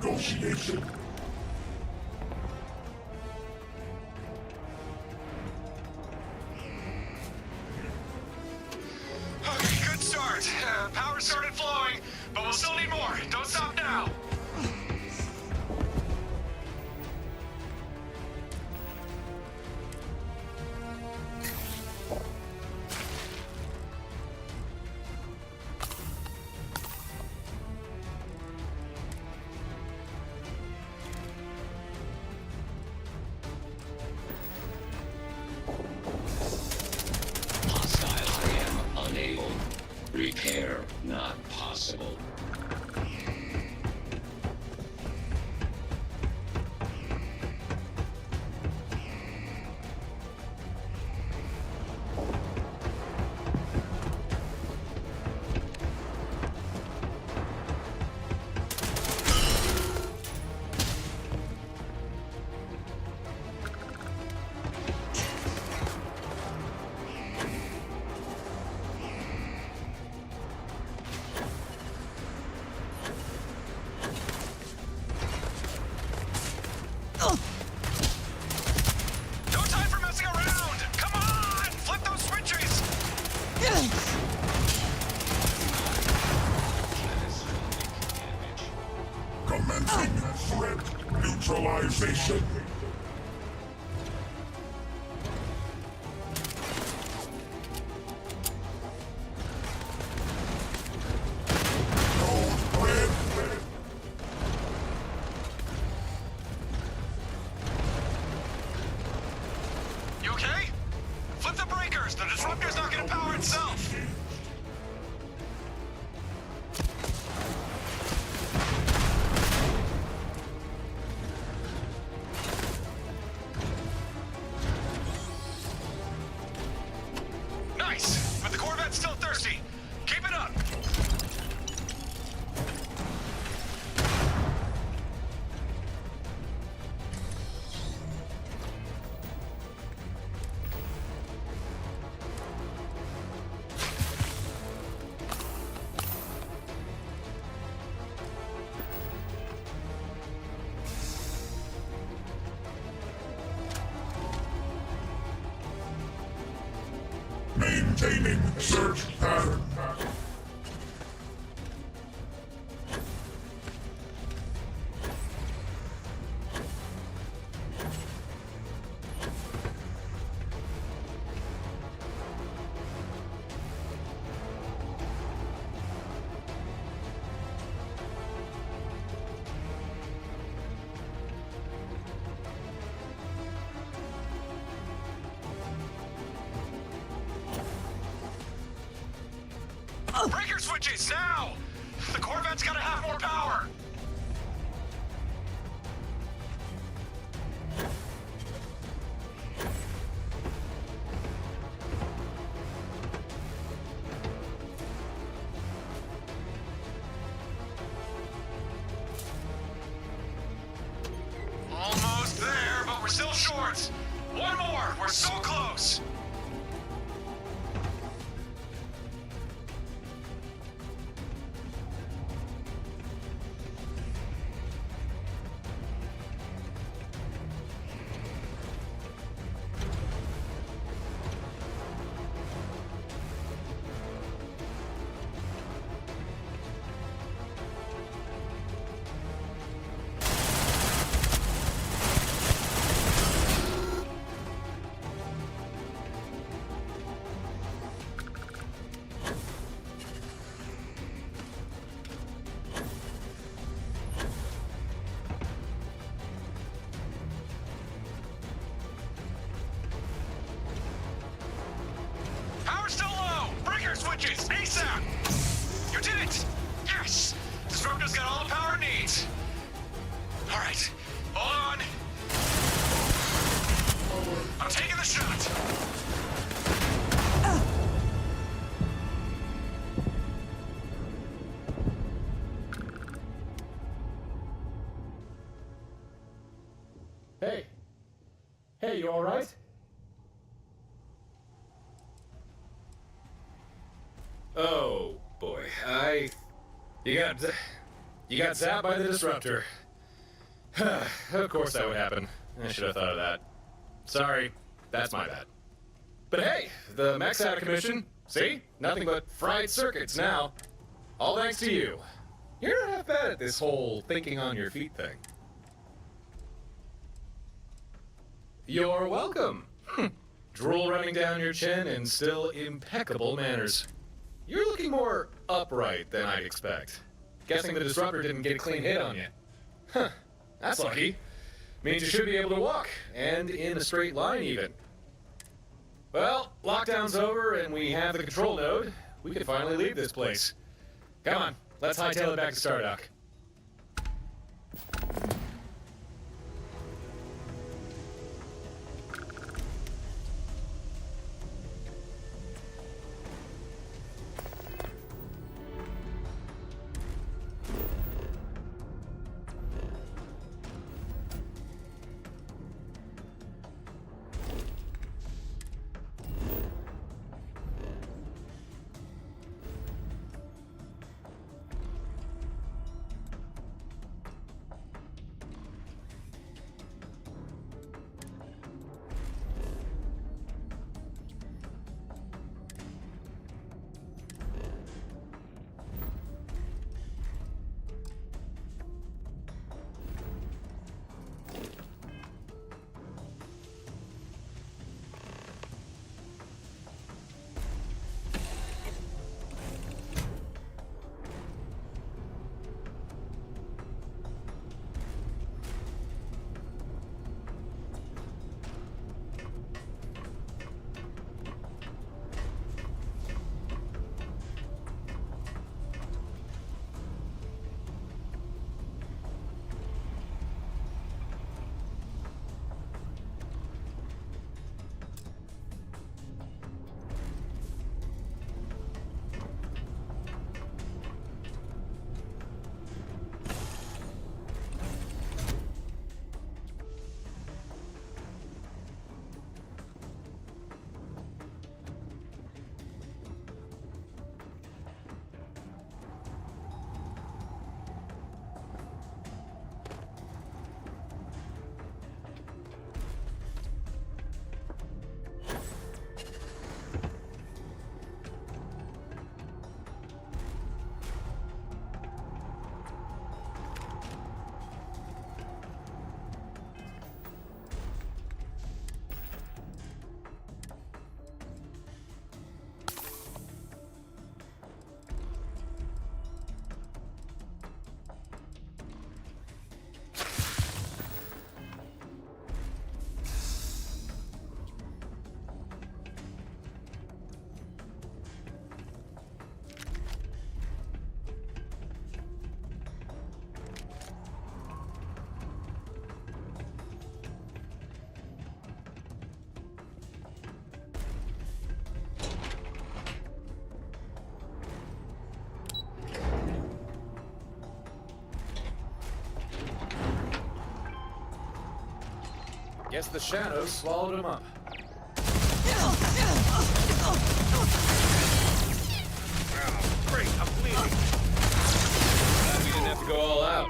negotiation. Okay, good start. Power started flowing, but we'll still need more. Don't stop now. Hostile, I am unable. Repair not possible. No time for messing around! Come on! Flip those switches! Commencing threat neutralization. Node red. You okay? Flip the breakers! The disruptor's not gonna power itself! Nice! But the Corvette's still thirsty. Keep it up! Maintaining search pattern. Breaker switches, now! The Corvette's gotta have more power! Almost there, but we're still short. One more, we're so close. Power's still low! Breaker switches, ASAP! You did it! Yes! Disruptor's got all the power it needs. Alright, hold on. I'm taking the shot. Hey. Hey, you alright? Oh, boy. You got zapped by the disruptor. Of course that would happen. I should have thought of that. Sorry, that's my bad. But hey, the mech's out of commission. See? Nothing but fried circuits now. All thanks to you. You're not half bad at this whole thinking on your feet thing. You're welcome. Drool running down your chin and still impeccable manners. You're looking more upright than I'd expect. Guessing the disruptor didn't get a clean hit on you. Huh, that's lucky. Means you should be able to walk, and in a straight line even. Well, lockdown's over and we have the control node. We can finally leave this place. Come on, let's hightail it back to Stardock. Guess the shadows swallowed him up. Oh, great, I'm bleeding. Glad we didn't have to go all out.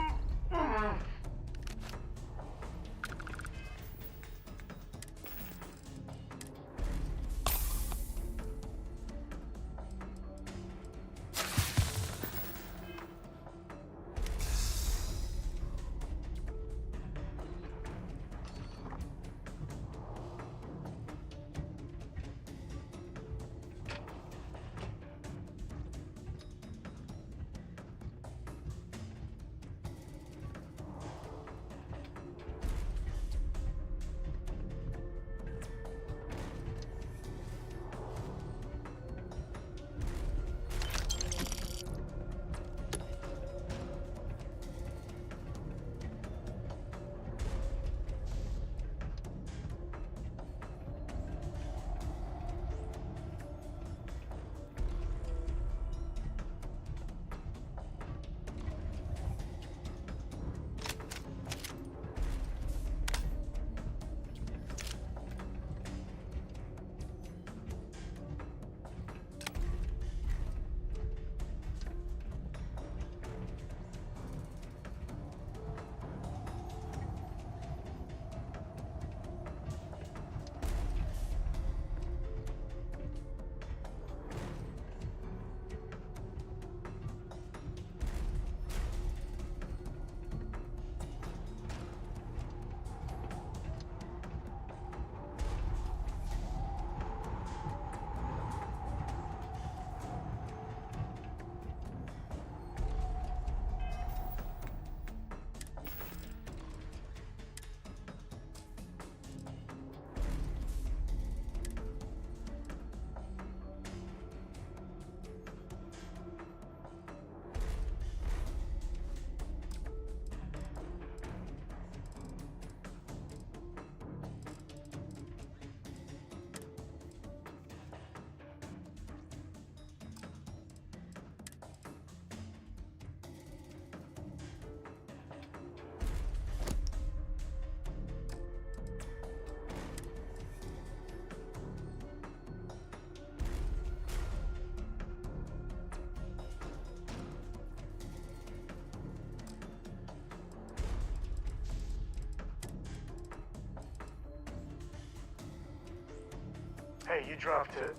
Hey, you dropped it.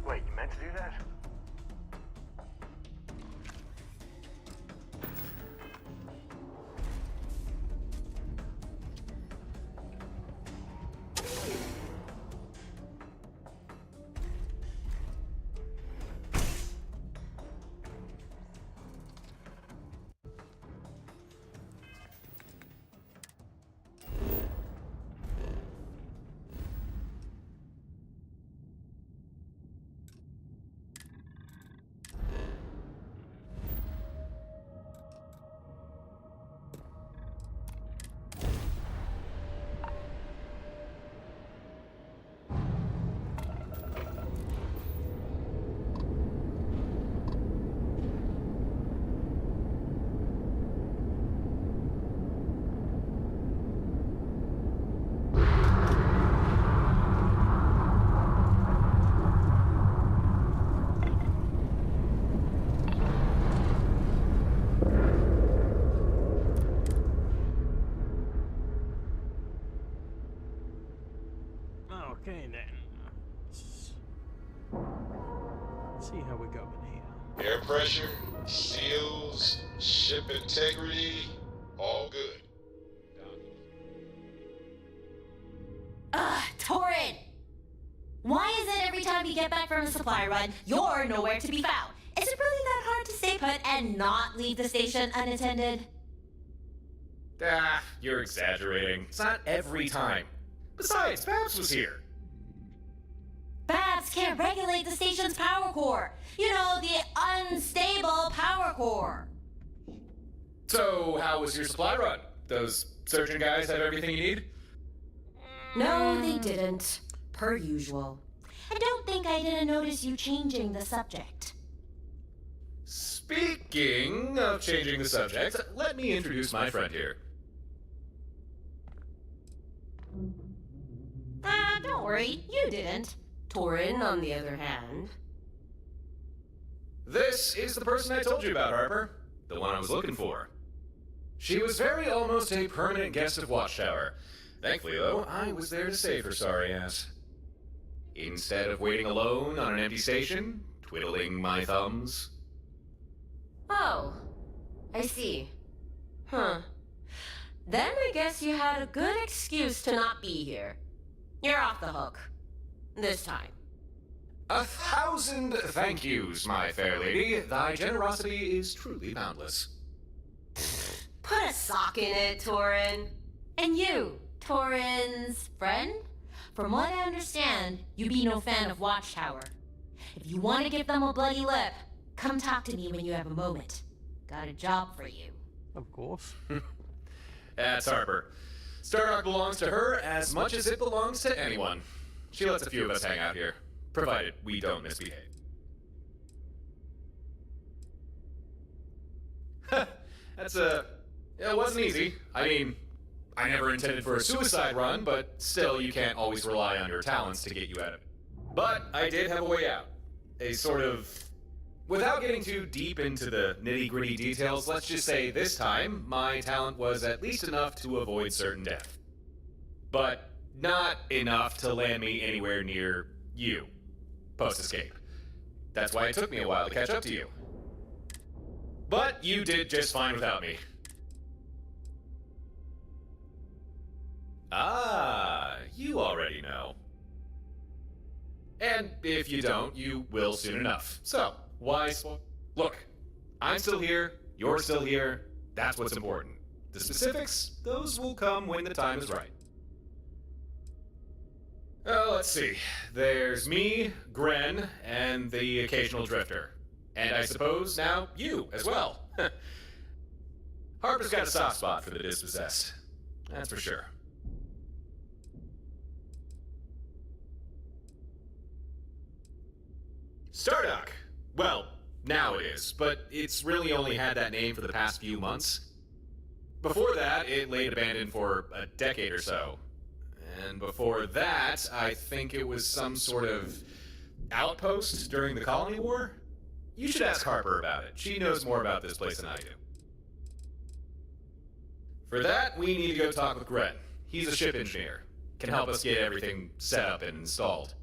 Wait, you meant to do that? Okay then. Let's see how we go in here. Air pressure, seals, ship integrity, all good. Torrid! Why is it every time you get back from a supply run, you're nowhere to be found? Is it really that hard to stay put and not leave the station unattended? Ah, you're exaggerating. It's not every time. Besides, Babs was here. Babs can't regulate the station's power core. You know, the unstable power core. So, how was your supply run? Those surgeon guys have everything you need? No, they didn't. Per usual. And don't think I didn't notice you changing the subject. Speaking of changing the subject, let me introduce my friend here. Don't worry, you didn't. Torin, on the other hand. This is the person I told you about, Harper. The one I was looking for. She was very almost a permanent guest of Watchtower. Thankfully, though, I was there to save her sorry ass. Instead of waiting alone on an empty station, twiddling my thumbs. Oh, I see. Huh. Then I guess you had a good excuse to not be here. You're off the hook. This time. 1,000 thank yous, my fair lady. Thy generosity is truly boundless. Put a sock in it, Torin. And you, Torin's friend? From what I understand, you be no fan of Watchtower. If you want to give them a bloody lip, come talk to me when you have a moment. Got a job for you. Of course. That's Harper. Stardock belongs to her as much as it belongs to anyone. She lets a few of us hang out here, provided we don't misbehave. It wasn't easy. I mean, I never intended for a suicide run, but still you can't always rely on your talents to get you out of it. But I did have a way out. A sort of... Without getting too deep into the nitty-gritty details, let's just say this time, my talent was at least enough to avoid certain death. But not enough to land me anywhere near you, post-escape. That's why it took me a while to catch up to you. But you did just fine without me. Ah, you already know. And if you don't, you will soon enough. So, why look, I'm still here, you're still here, that's what's important. The specifics, those will come when the time is right. Let's see. There's me, Gren, and the occasional drifter. And I suppose now you as well. Harper's got a soft spot for the dispossessed. That's for sure. Stardock! Well, now it is, but it's really only had that name for the past few months. Before that, it laid abandoned for a decade or so. And before that, I think it was some sort of outpost during the Colony War? You should ask Harper about it. She knows more about this place than I do. For that, we need to go talk with Gren. He's a ship engineer. Can help us get everything set up and installed.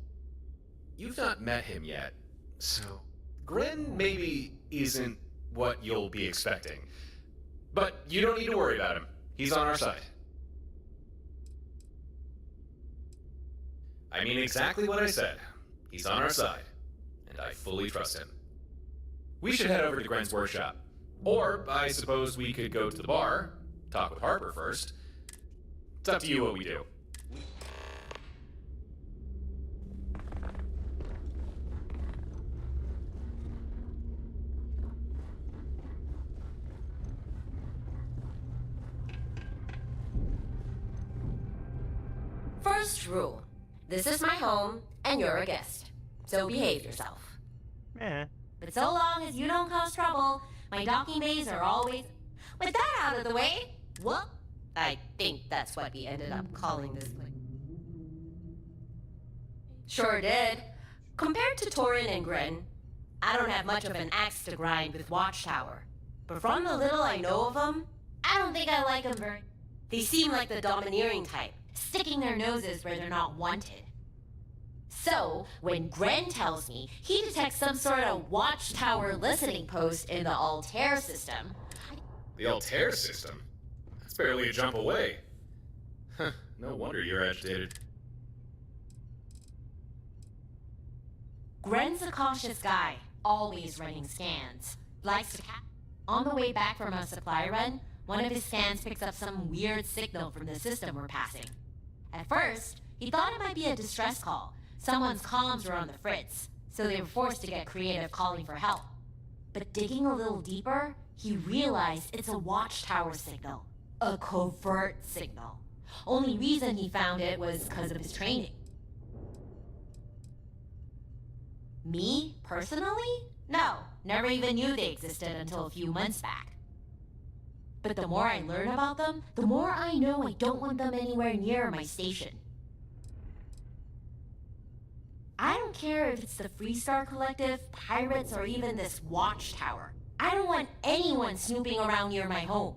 you've not met him yet, so Gren maybe isn't what you'll be expecting. But you don't need to worry about him. He's on our side. I mean exactly what I said. He's on our side, and I fully trust him. We should head over to Gren's workshop. Or, I suppose we could go to the bar, talk with Harper first. It's up to you what we do. First rule. This is my home, and you're a guest. So behave yourself. Eh. But so long as you don't cause trouble, my docking bays are always... With that out of the way, well, I think that's what we ended up calling this place. Sure did. Compared to Torin and Gren, I don't have much of an axe to grind with Watchtower. But from the little I know of them, I don't think I like them very... They seem like the domineering type, sticking their noses where they're not wanted. So, when Gren tells me he detects some sort of Watchtower listening post in the Altair system... The Altair system? That's barely a jump away. Huh, no wonder you're agitated. Gren's a cautious guy, always running scans. Likes to On the way back from a supply run, one of his scans picks up some weird signal from the system we're passing. At first, he thought it might be a distress call. Someone's comms were on the fritz, so they were forced to get creative calling for help. But digging a little deeper, he realized it's a Watchtower signal. A covert signal. Only reason he found it was because of his training. Me, personally? No, never even knew they existed until a few months back. But the more I learn about them, the more I know I don't want them anywhere near my station. I don't care if it's the Freestar Collective, pirates, or even this Watchtower. I don't want anyone snooping around near my home.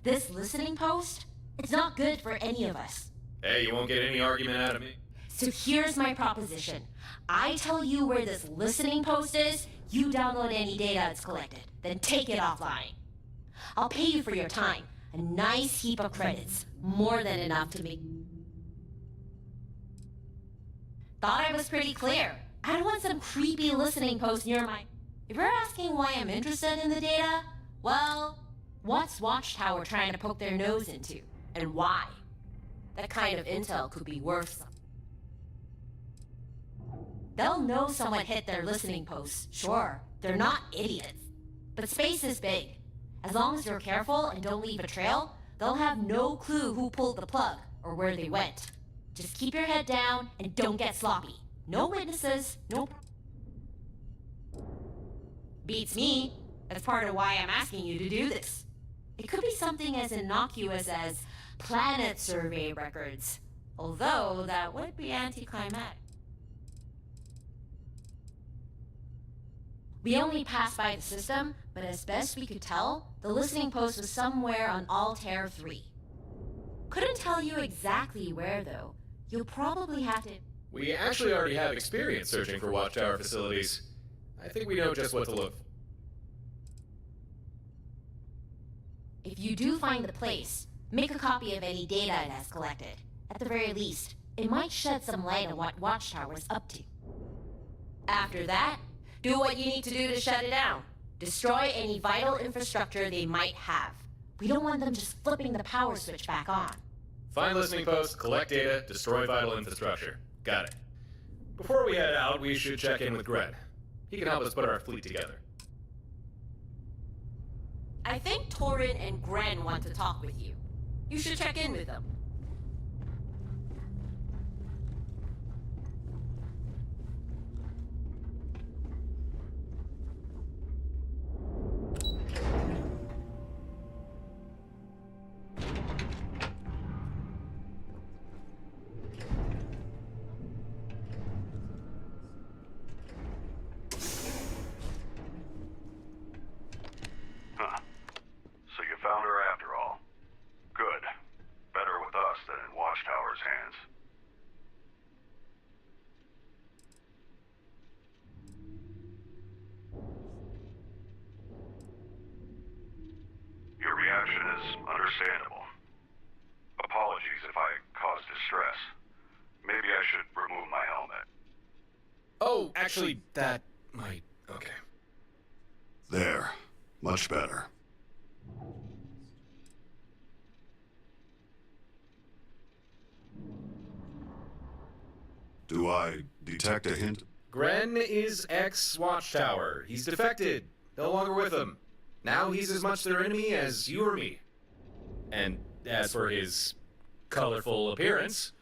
This listening post, it's not good for any of us. Hey, you won't get any argument out of me. So here's my proposition. I tell you where this listening post is, you download any data it's collected, then take it offline. I'll pay you for your time, a nice heap of credits, more than enough to make... Thought I was pretty clear. I don't want some creepy listening post near my... If you're asking why I'm interested in the data, well, what's Watchtower trying to poke their nose into, and why? That kind of intel could be worth something. They'll know someone hit their listening post, sure. They're not idiots. But space is big. As long as you're careful and don't leave a trail, they'll have no clue who pulled the plug or where they went. Just keep your head down and don't get sloppy. No witnesses, no... Beats me. That's part of why I'm asking you to do this. It could be something as innocuous as planet survey records. Although, that would be anticlimactic. We only passed by the system, but as best we could tell, the listening post was somewhere on Altair 3. Couldn't tell you exactly where, though. You'll probably have to... We actually already have experience searching for Watchtower facilities. I think we know just what to look for. If you do find the place, make a copy of any data it has collected. At the very least, it might shed some light on what Watchtower's up to. After that, do what you need to do to shut it down. Destroy any vital infrastructure they might have. We don't want them just flipping the power switch back on. Find listening posts, collect data, destroy vital infrastructure. Got it. Before we head out, we should check in with Gren. He can help us put our fleet together. I think Torin and Gren want to talk with you. You should check in with them. Huh. So you found her after all. Good. Better with Actually, that might... Okay. There. Much better. Do I detect a hint? Gren is ex-Watchtower. He's defected. No longer with them. Now he's as much their enemy as you or me. And as for his colorful appearance...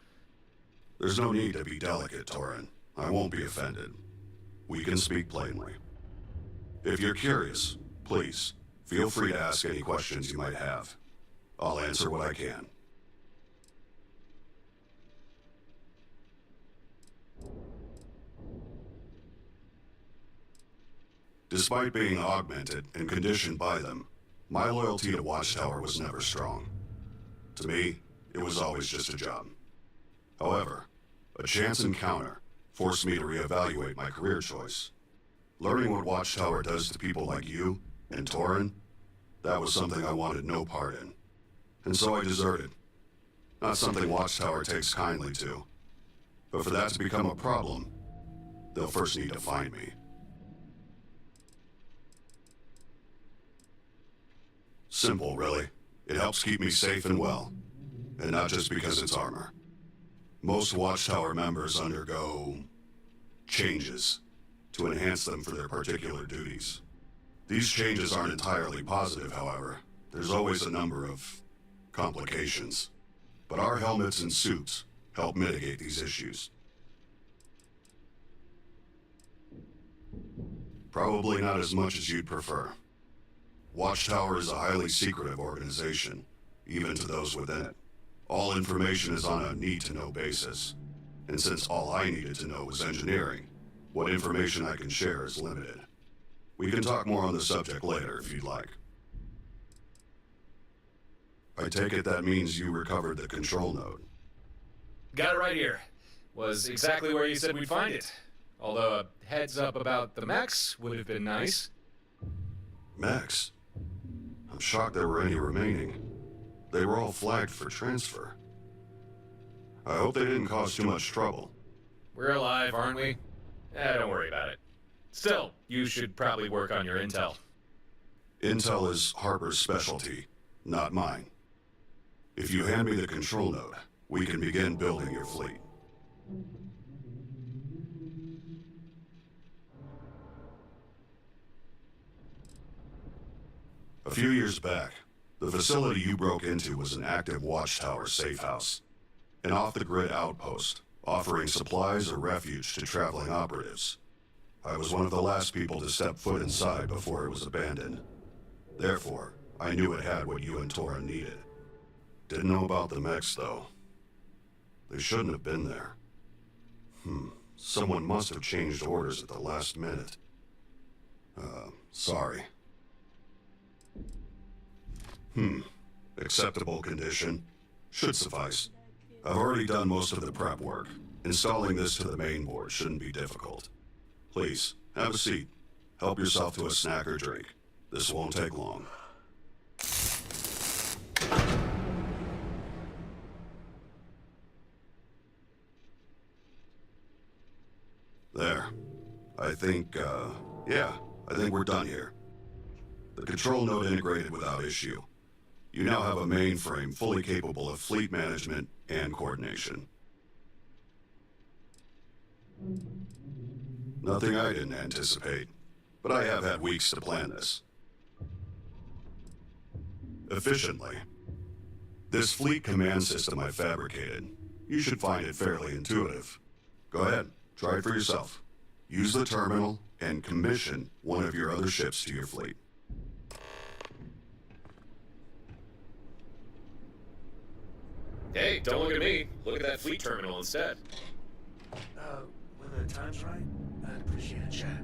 There's no need to be delicate, Torin. I won't be offended. We can speak plainly. If you're curious, please, feel free to ask any questions you might have. I'll answer what I can. Despite being augmented and conditioned by them, my loyalty to Watchtower was never strong. To me, it was always just a job. However, a chance encounter forced me to reevaluate my career choice. Learning what Watchtower does to people like you and Torin, that was something I wanted no part in. And so I deserted. Not something Watchtower takes kindly to. But for that to become a problem, they'll first need to find me. Simple, really. It helps keep me safe and well. And not just because it's armor. Most Watchtower members undergo changes to enhance them for their particular duties. These changes aren't entirely positive, however. There's always a number of complications. But our helmets and suits help mitigate these issues. Probably not as much as you'd prefer. Watchtower is a highly secretive organization, even to those within it. All information is on a need-to-know basis. And since all I needed to know was engineering, what information I can share is limited. We can talk more on the subject later if you'd like. I take it that means you recovered the control node. Got it right here. Was exactly where you said we'd find it. Although a heads up about the mechs would have been nice. Mechs? I'm shocked there were any remaining. They were all flagged for transfer. I hope they didn't cause too much trouble. We're alive, aren't we? Don't worry about it. Still, you should probably work on your intel. Intel is Harper's specialty, not mine. If you hand me the control node, we can begin building your fleet. A few years back, the facility you broke into was an active Watchtower safe house, an off-the-grid outpost offering supplies or refuge to traveling operatives. I was one of the last people to step foot inside before it was abandoned. Therefore, I knew it had what you and Torin needed. Didn't know about the mechs, though. They shouldn't have been there. Someone must have changed orders at the last minute. Sorry. Acceptable condition. Should suffice. I've already done most of the prep work. Installing this to the main board shouldn't be difficult. Please, have a seat. Help yourself to a snack or drink. This won't take long. There. I think we're done here. The control node integrated without issue. You now have a mainframe fully capable of fleet management and coordination. Nothing I didn't anticipate, but I have had weeks to plan this. Efficiently. This fleet command system I fabricated, you should find it fairly intuitive. Go ahead, try it for yourself. Use the terminal and commission one of your other ships to your fleet. Hey, don't look at me. Look at that fleet terminal instead. When the time's right, I'd appreciate a chat.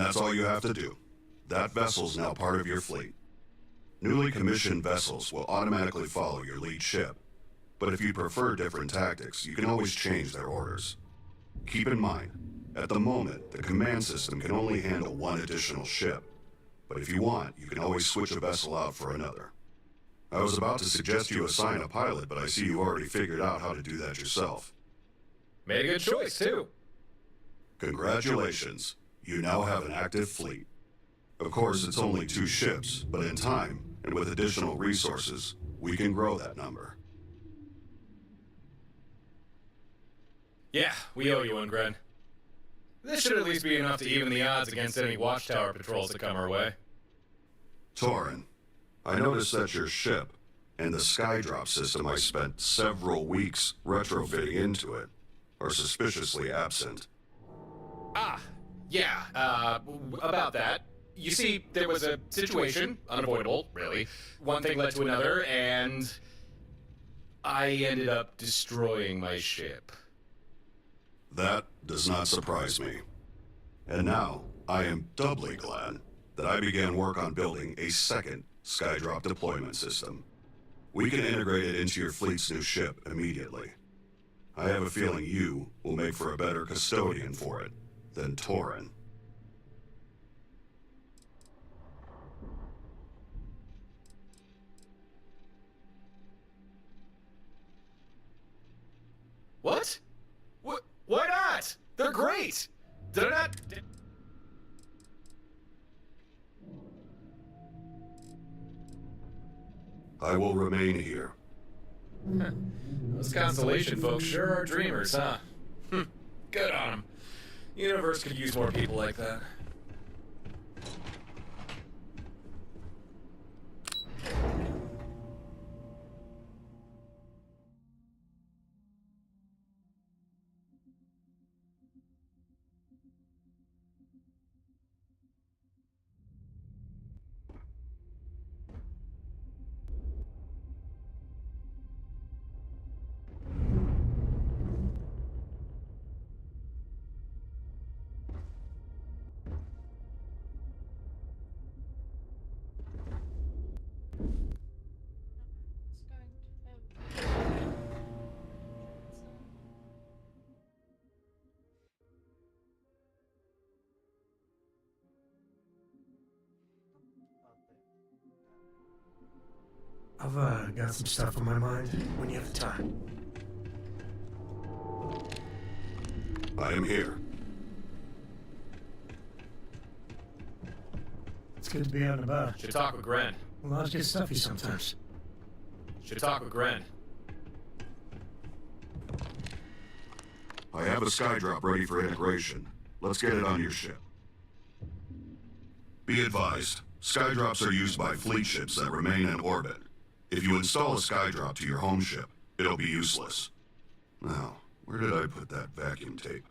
that's all you have to do. That vessel's now part of your fleet. Newly commissioned vessels will automatically follow your lead ship, but if you prefer different tactics, you can always change their orders. Keep in mind, at the moment, the command system can only handle one additional ship, but if you want, you can always switch a vessel out for another. I was about to suggest you assign a pilot, but I see you already figured out how to do that yourself. Made a good choice, too. Congratulations, you now have an active fleet. Of course, it's only 2 ships, but in time, and with additional resources, we can grow that number. Yeah, we owe you one, Gren. This should at least be enough to even the odds against any watchtower patrols that come our way. Torin, I noticed that your ship, and the skydrop system I spent several weeks retrofitting into it, are suspiciously absent. Ah, yeah, about that. You see, there was a situation, unavoidable, really. One thing led to another, and I ended up destroying my ship. That does not surprise me. And now, I am doubly glad that I began work on building a second skydrop deployment system. We can integrate it into your fleet's new ship immediately. I have a feeling you will make for a better custodian for it than Torin. What? Why not? They're great! Did I not... I will remain here. Those Constellation folks sure are dreamers, huh? Good on them. The universe could use more people like that. I've got some stuff on my mind when you have the time. I am here. It's good to be out and about. Should talk with Gren. Well, I'll get stuffy sometimes. Should talk with Gren. I have a skydrop ready for integration. Let's get it on your ship. Be advised, skydrops are used by fleet ships that remain in orbit. If you install a skydrop to your home ship, it'll be useless. Now, where did I put that vacuum tape?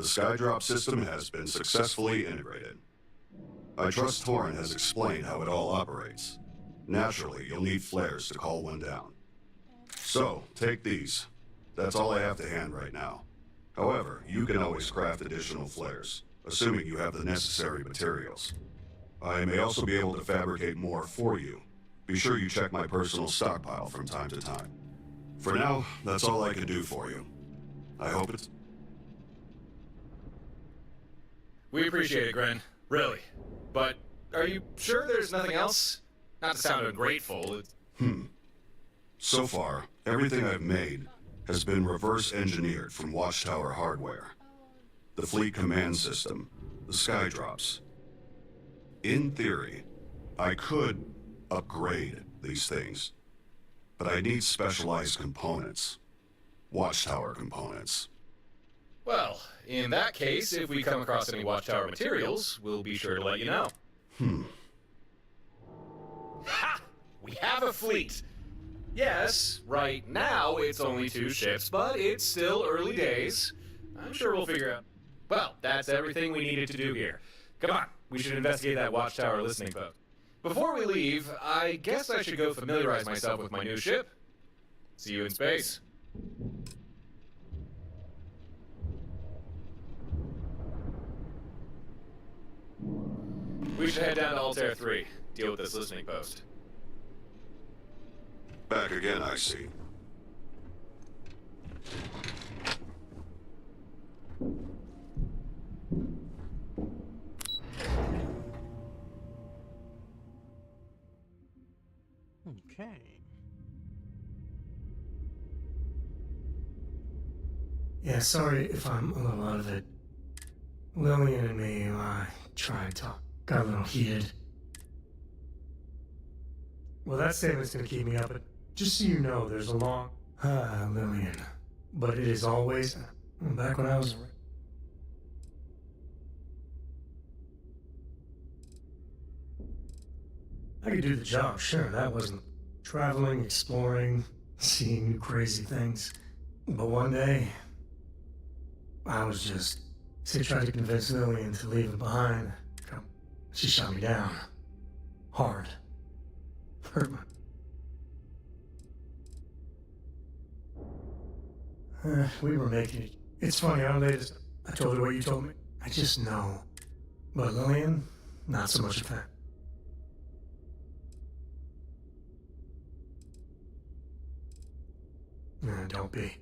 Skydrop system has been successfully integrated. I trust Torin has explained how it all operates. Naturally, you'll need flares to call one down. So, take these. That's all I have to hand right now. However, you can always craft additional flares, assuming you have the necessary materials. I may also be able to fabricate more for you. Be sure you check my personal stockpile from time to time. For now, that's all I can do for you. I hope it's... We appreciate it, Gren. Really. But are you sure there's nothing else? Not to sound ungrateful. So far, everything I've made has been reverse engineered from Watchtower hardware. The fleet command system, the Skydrops. In theory, I could upgrade these things, but I need specialized components. Watchtower components. Well, in that case, if we come across any Watchtower materials, we'll be sure to let you know. Ha! We have a fleet! Yes, right now it's only 2 ships, but it's still early days. I'm sure we'll figure out. Well, that's everything we needed to do here. Come on, we should investigate that Watchtower listening post. Before we leave, I guess I should go familiarize myself with my new ship. See you in space. We should head down to Altair 3, deal with this listening post. Back again, I see. Okay. Yeah, sorry if I'm a little out of it. Lillian and me, tried to... got a little heated. Well, that statement's gonna keep me up, but just so you know, there's a long... Lillian. But it is always... back when I was... I could do the job, sure, that wasn't... traveling, exploring, seeing new crazy things. But one day... I was just... She tried to convince Lillian to leave it behind. She shot me down. Hard. Hurt my... we were making it. It's funny, I told her what you told me. I just know. But Lillian, not so much a fan. Don't be.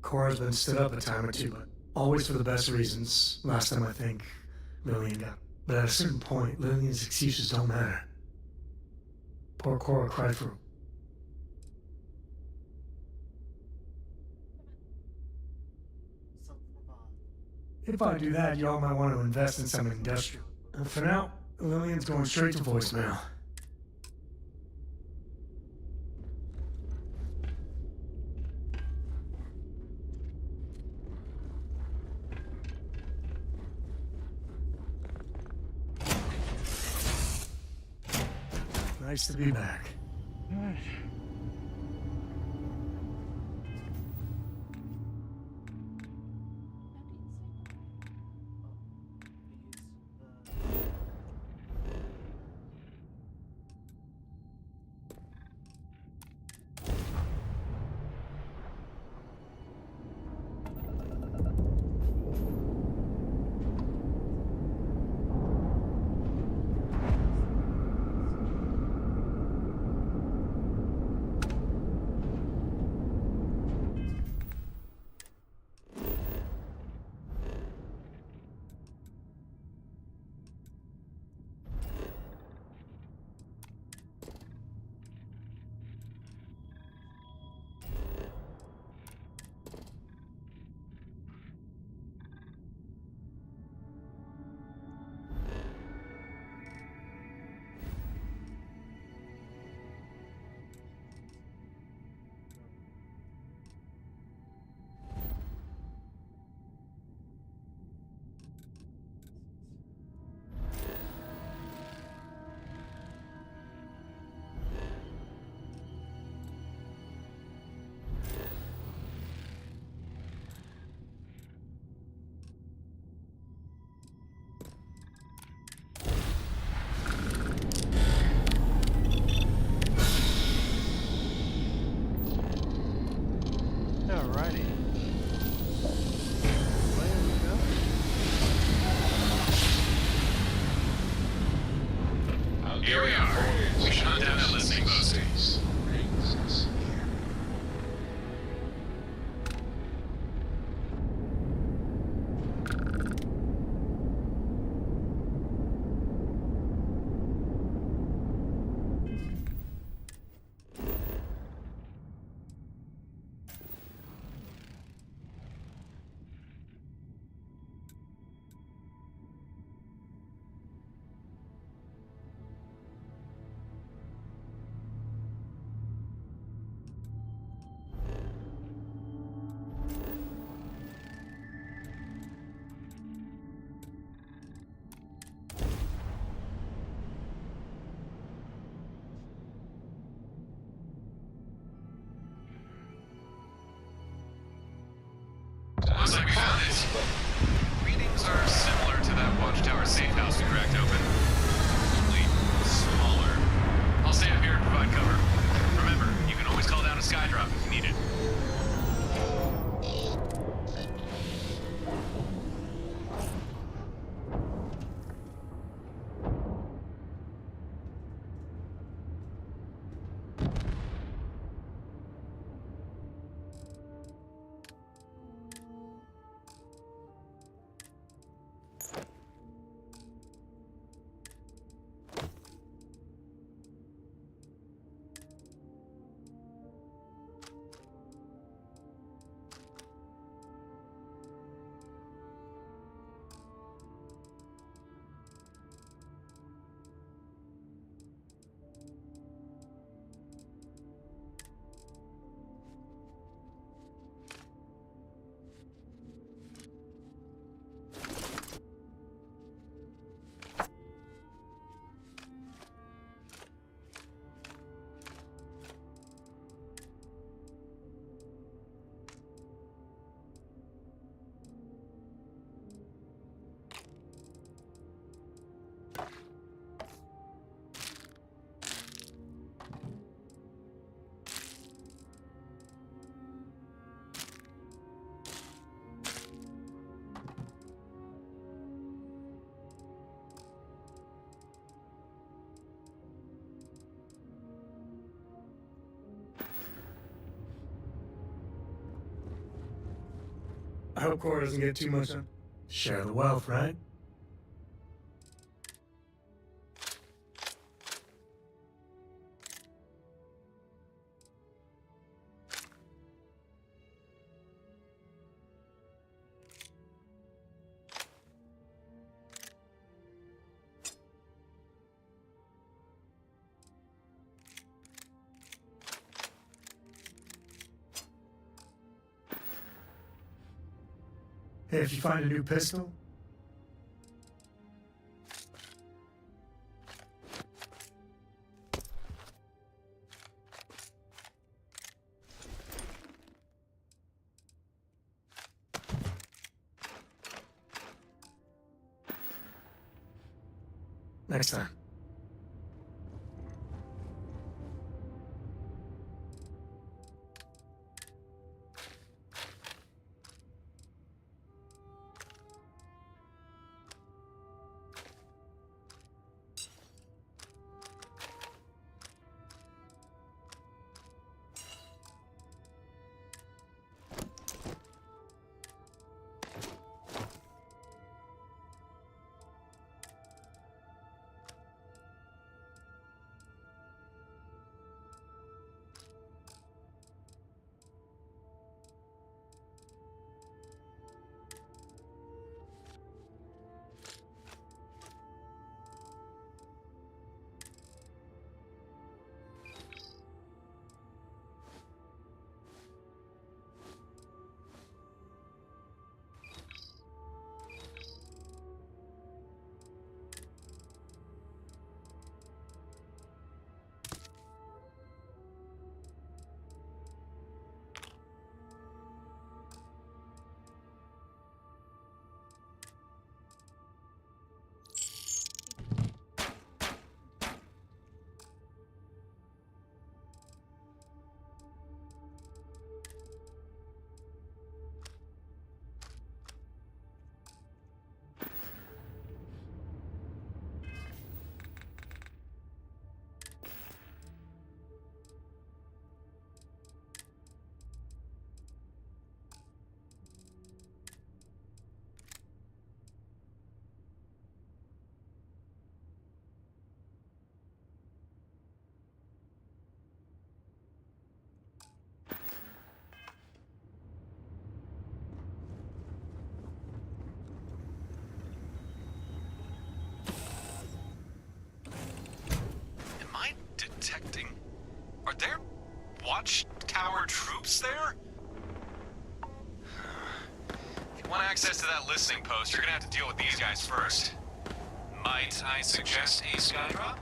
Cora's been stood up a time or two, but always for the best reasons. Last time, I think, Lillian got... But at a certain point, Lillian's excuses don't matter. Poor Cora cried for... If I do that, y'all might want to invest in some industrial. For now, Lillian's going straight to voicemail. Nice to be back. Here we are. We should hunt down that listening post. Looks like we found it. Readings are similar to that watchtower safe house we cracked open. Only smaller. I'll stay up here and provide cover. Remember, you can always call down a skydrop if you need it. I hope Cora doesn't get too much of. Share the wealth, right? Hey, if you find a new pistol, next time. protecting? Are there watchtower troops there? If you want access to that listening post, you're gonna have to deal with these guys first. Might I suggest a skydrop?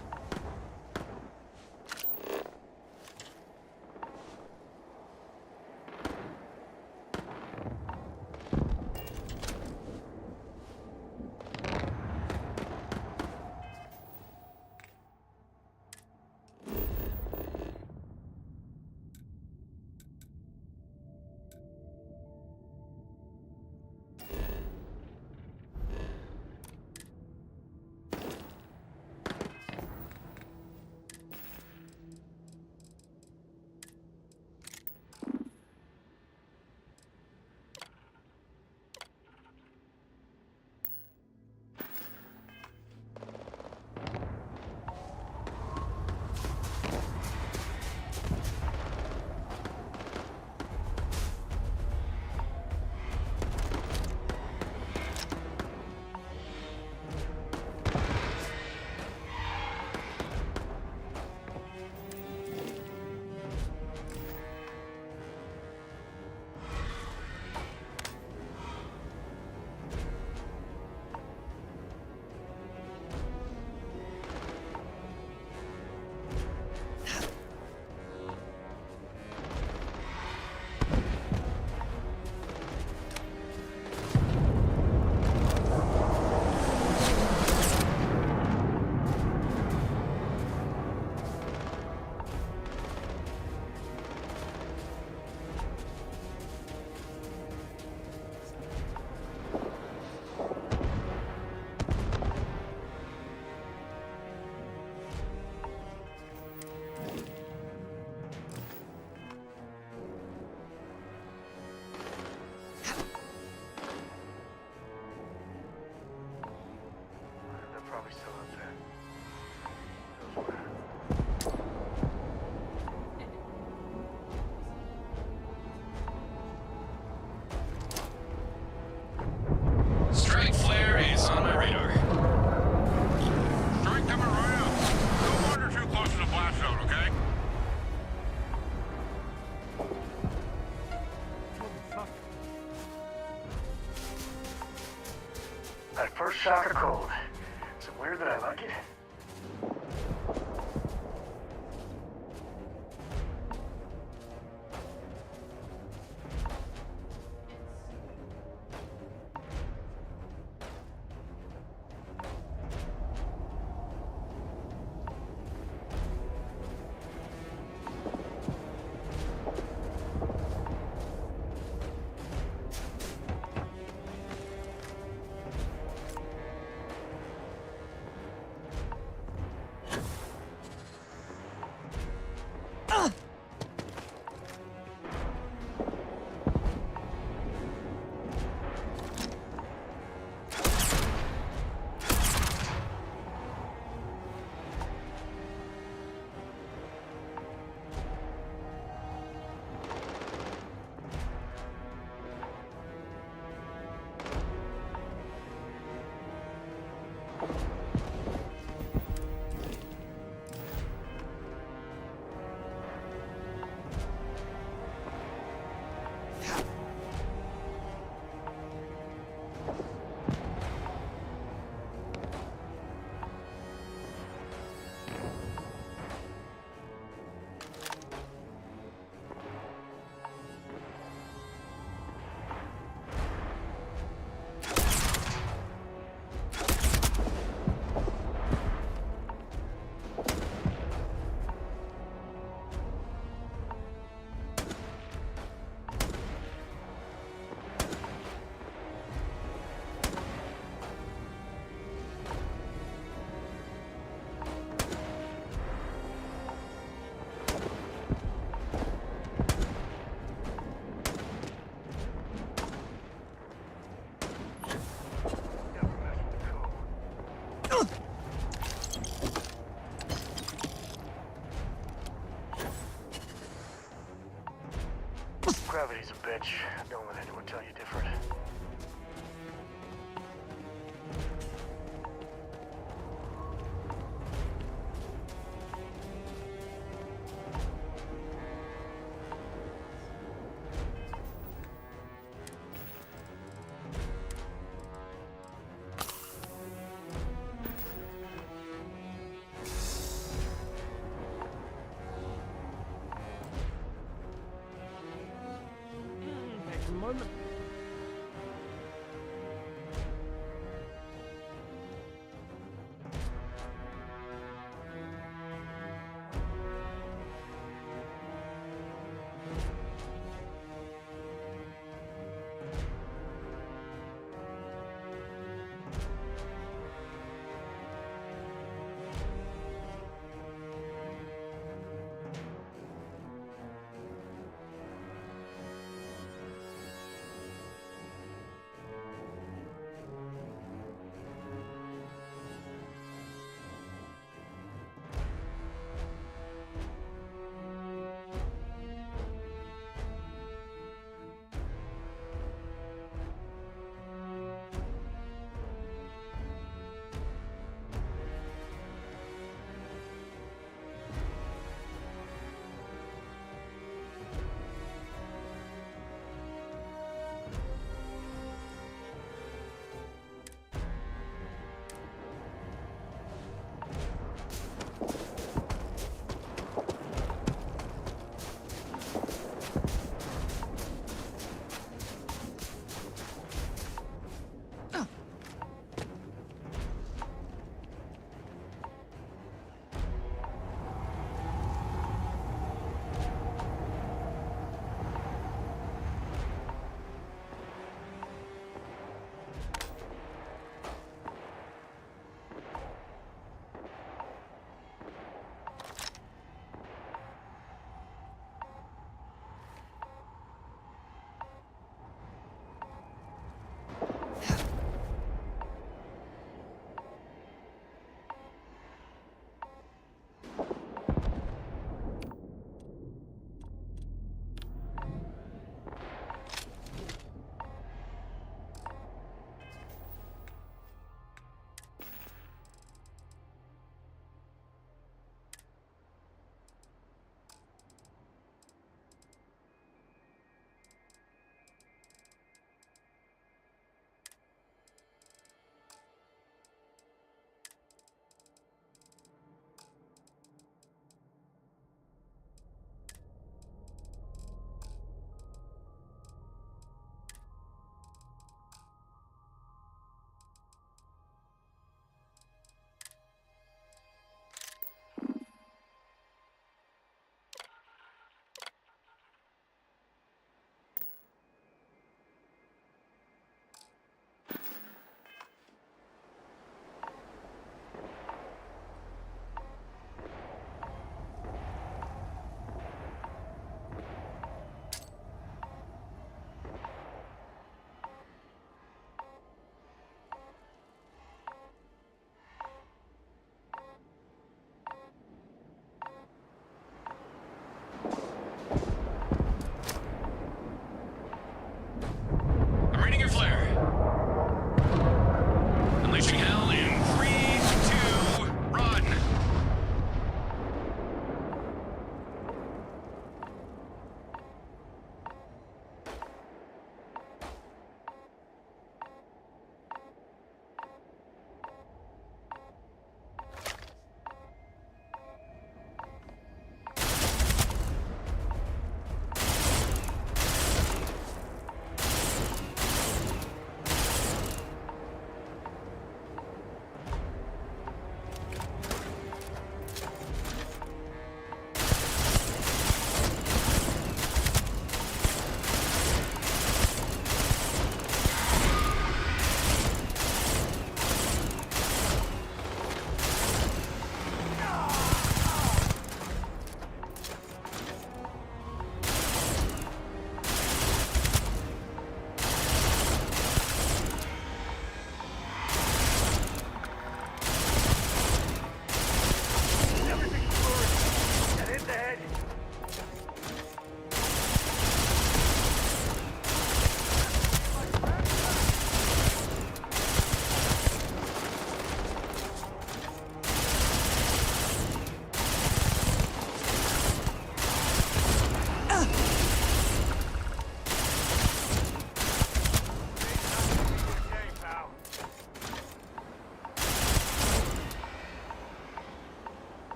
Strike flare is on my radar. Strike coming right up. Don't wander too close to the blast zone, okay? That first shock of cold. Is it weird that I like it? Gravity's a bitch. Don't let anyone tell you different. on.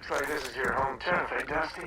Looks like this is your home turf, eh, Dusty?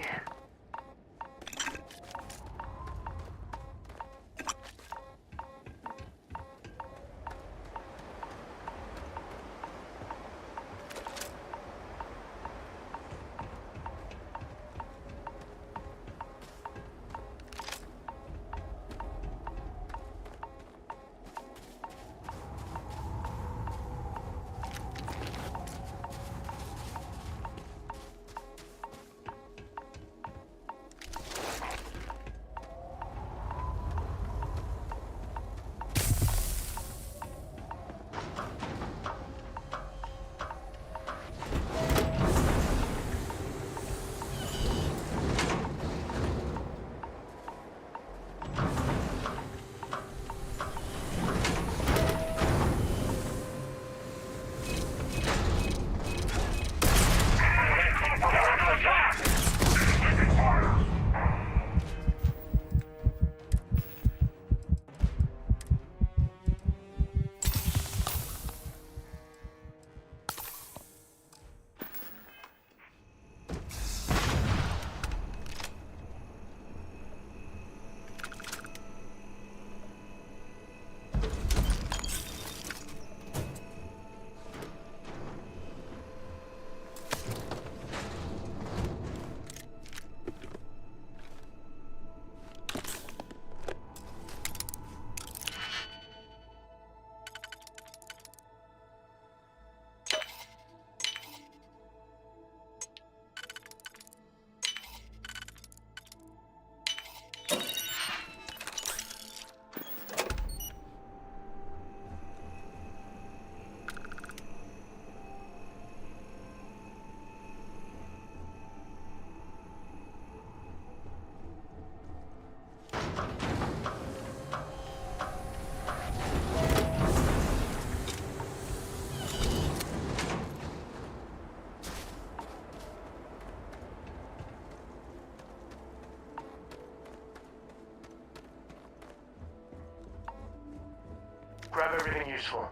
Grab everything useful.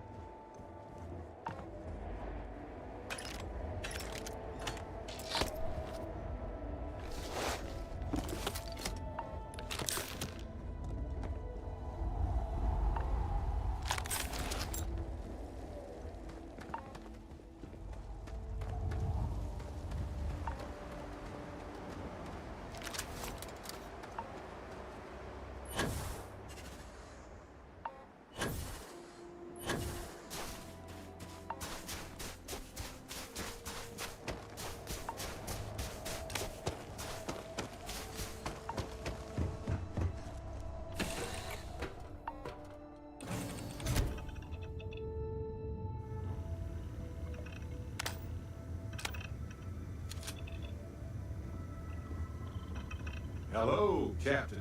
Hello, Captain.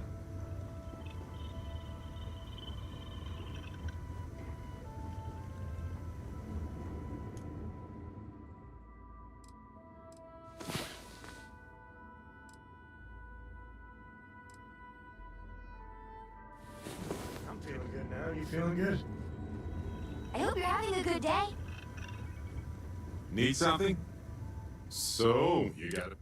I'm feeling good now. You feeling good? I hope you're having a good day. Need something? So, you got it.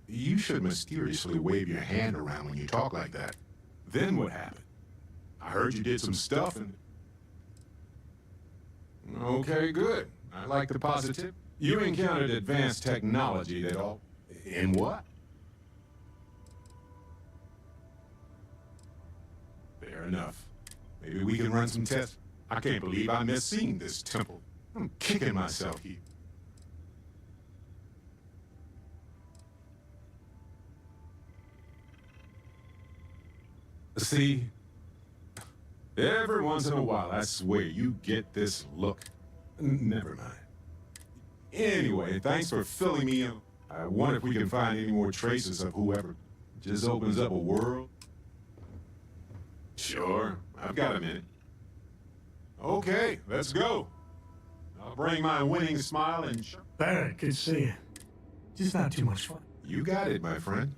You should mysteriously wave your hand around when you talk like that. Then what happened? I heard you did some stuff and... Okay, good. I like the positive. You encountered advanced technology that all... In what? Fair enough. Maybe we can run some tests. I can't believe I missed seeing this temple. I'm kicking myself here. See, every once in a while, I swear, you get this look. Never mind. Anyway, thanks for filling me in. I wonder if we can find any more traces of whoever just opens up a world. Sure, I've got a minute. Okay, let's go. I'll bring my winning smile and... Barrett, good to see you. Just not too much fun. You got it, my friend.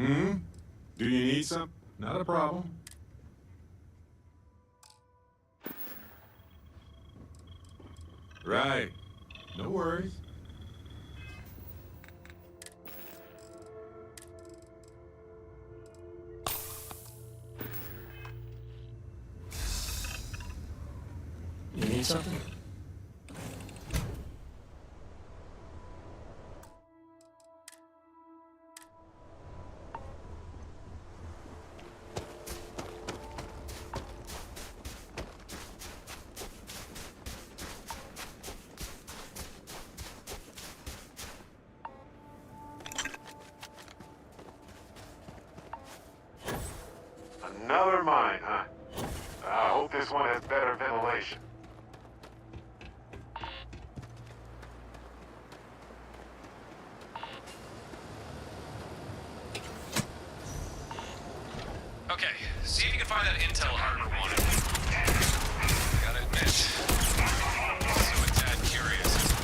Mm-hmm. Do you need some? Not a problem. Right. No worries. You need something? Another mine, huh? I hope this one has better ventilation. Okay, see if you can find that intel Harper wanted. Gotta admit, so a tad curious as to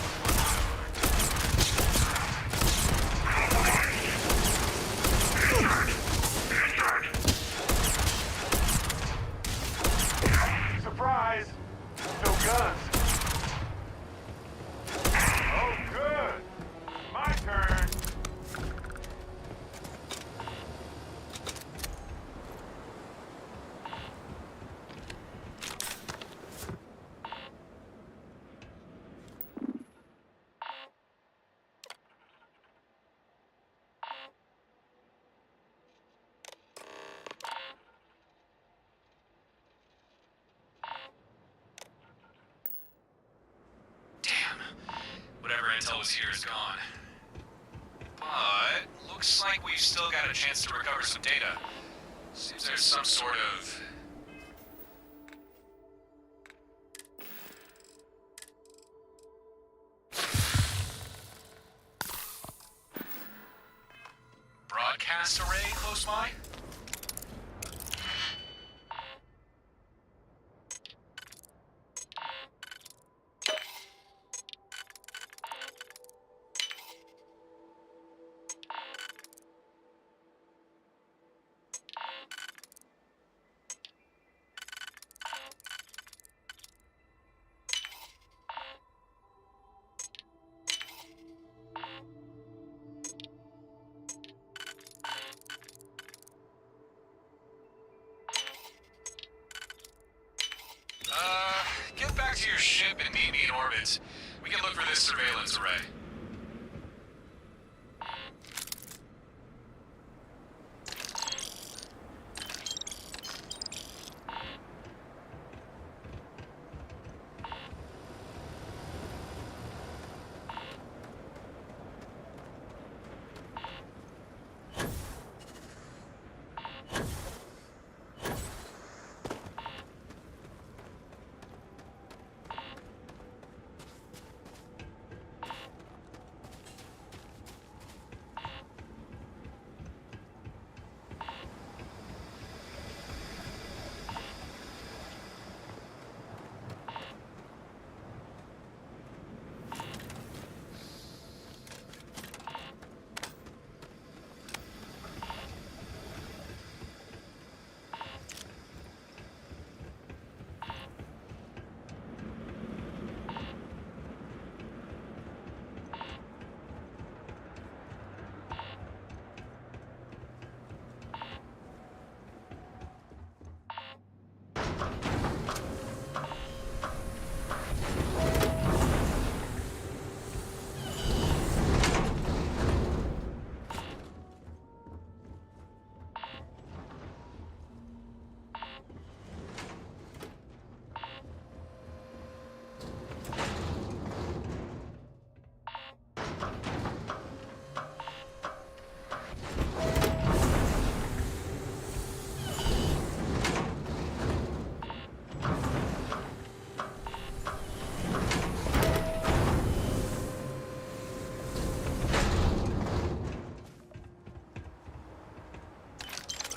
Surprise! No guns. Oh, good. My turn. whatever intel was here is gone. But looks like we've still got a chance to recover some data. Seems there's some sort of broadcast array close by. Get back to your ship and meet me in orbit. We can look for this surveillance array.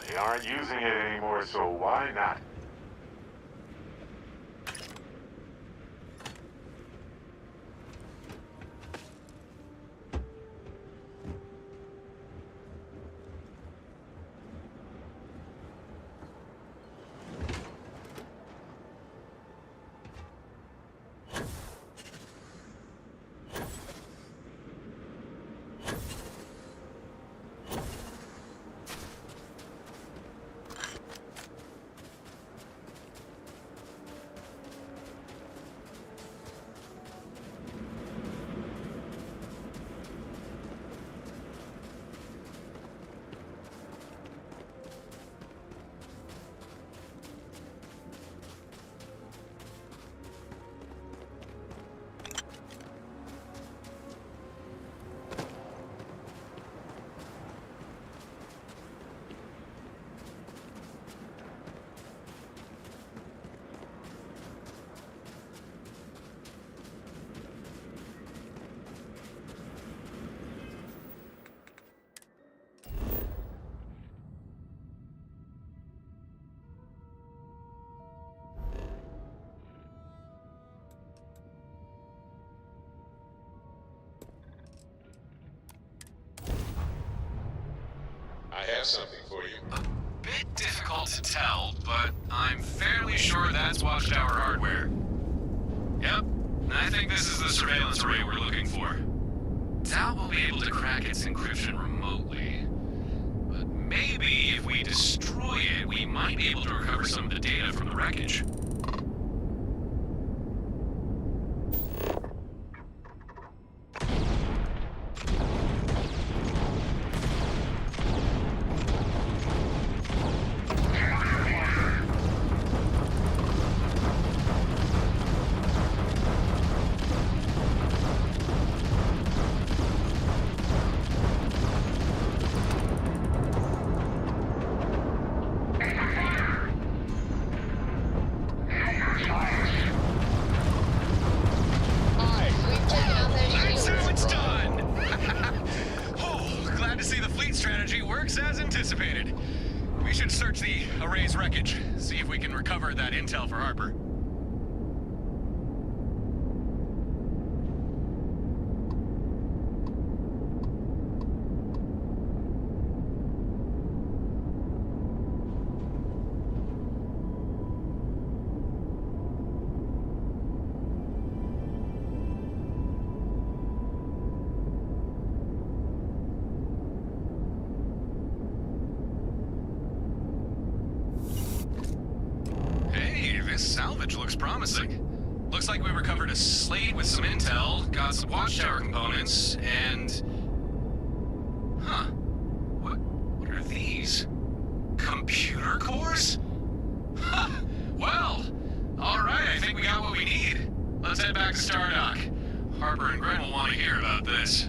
They aren't using it anymore, so why not? I have something for you. A bit difficult to tell, but I'm fairly sure that's Watchtower hardware. Yep, I think this is the surveillance array we're looking for. Doubt we'll be able to crack its encryption remotely. But maybe if we destroy it, we might be able to recover some of the data from the wreckage. As anticipated. We should search the array's wreckage, see if we can recover that intel for Harper. This salvage looks promising. Looks like we recovered a slate with some intel, got some Watchtower components, and... Huh. What are these? Computer cores? Huh. Well, alright, I think we got what we need. Let's head back to Stardock. Harper and Gren will want to hear about this.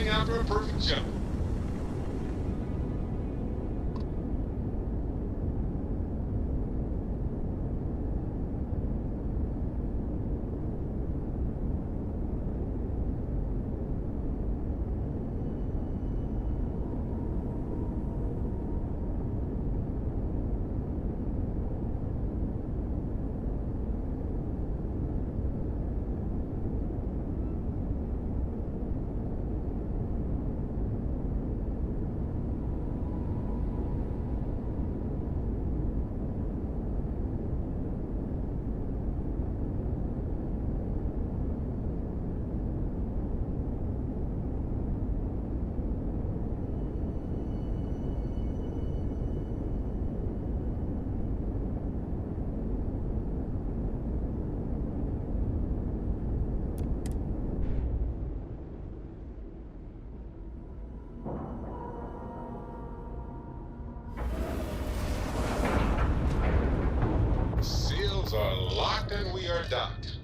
After a perfect jump. Are locked and we are docked.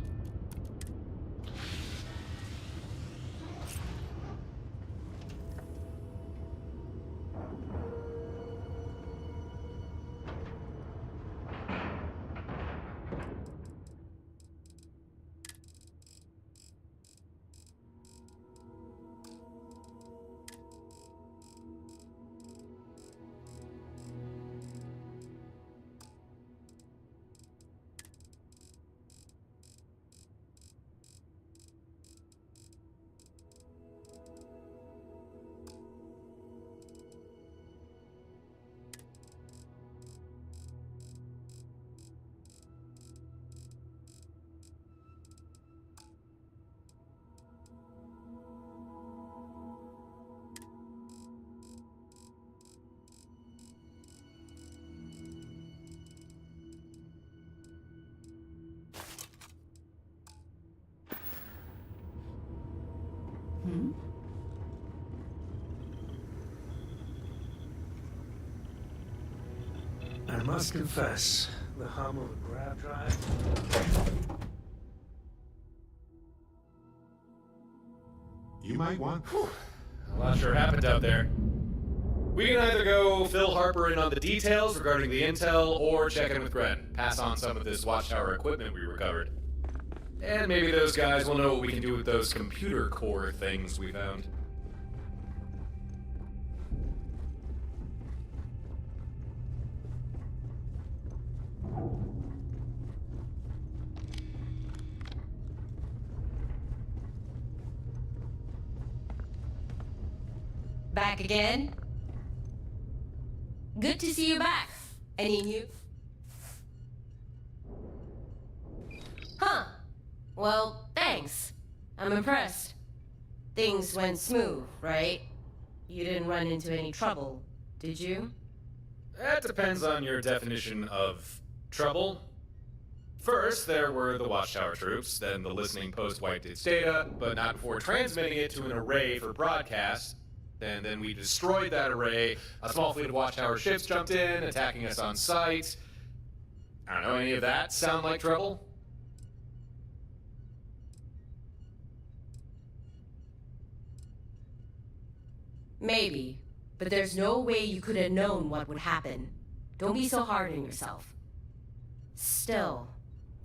I must confess, the hum of a grab drive. You might want. A lot sure happened out there. We can either go fill Harper in on the details regarding the intel, or check in with Gren, pass on some of this watchtower equipment we recovered. And maybe those guys will know what we can do with those computer core things we found. Back again? Good to see you back. Any new? Huh. Well, thanks. I'm impressed. Things went smooth, right? You didn't run into any trouble, did you? That depends on your definition of trouble. First, there were the Watchtower troops, then the listening post wiped its data, but not before transmitting it to an array for broadcast. And then we destroyed that array. A small fleet of Watchtower ships jumped in, attacking us on sight. I don't know, any of that sound like trouble? Maybe, but there's no way you could have known what would happen. Don't be so hard on yourself. Still,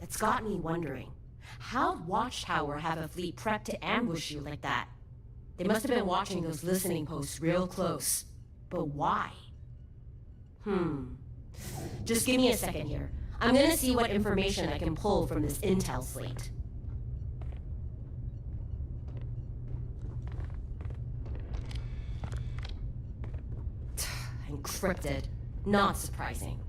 that's got me wondering. How'd Watchtower have a fleet prepped to ambush you like that? They must have been watching those listening posts real close. But why? Just give me a second here. I'm gonna see what information I can pull from this intel slate. Encrypted. Not surprising.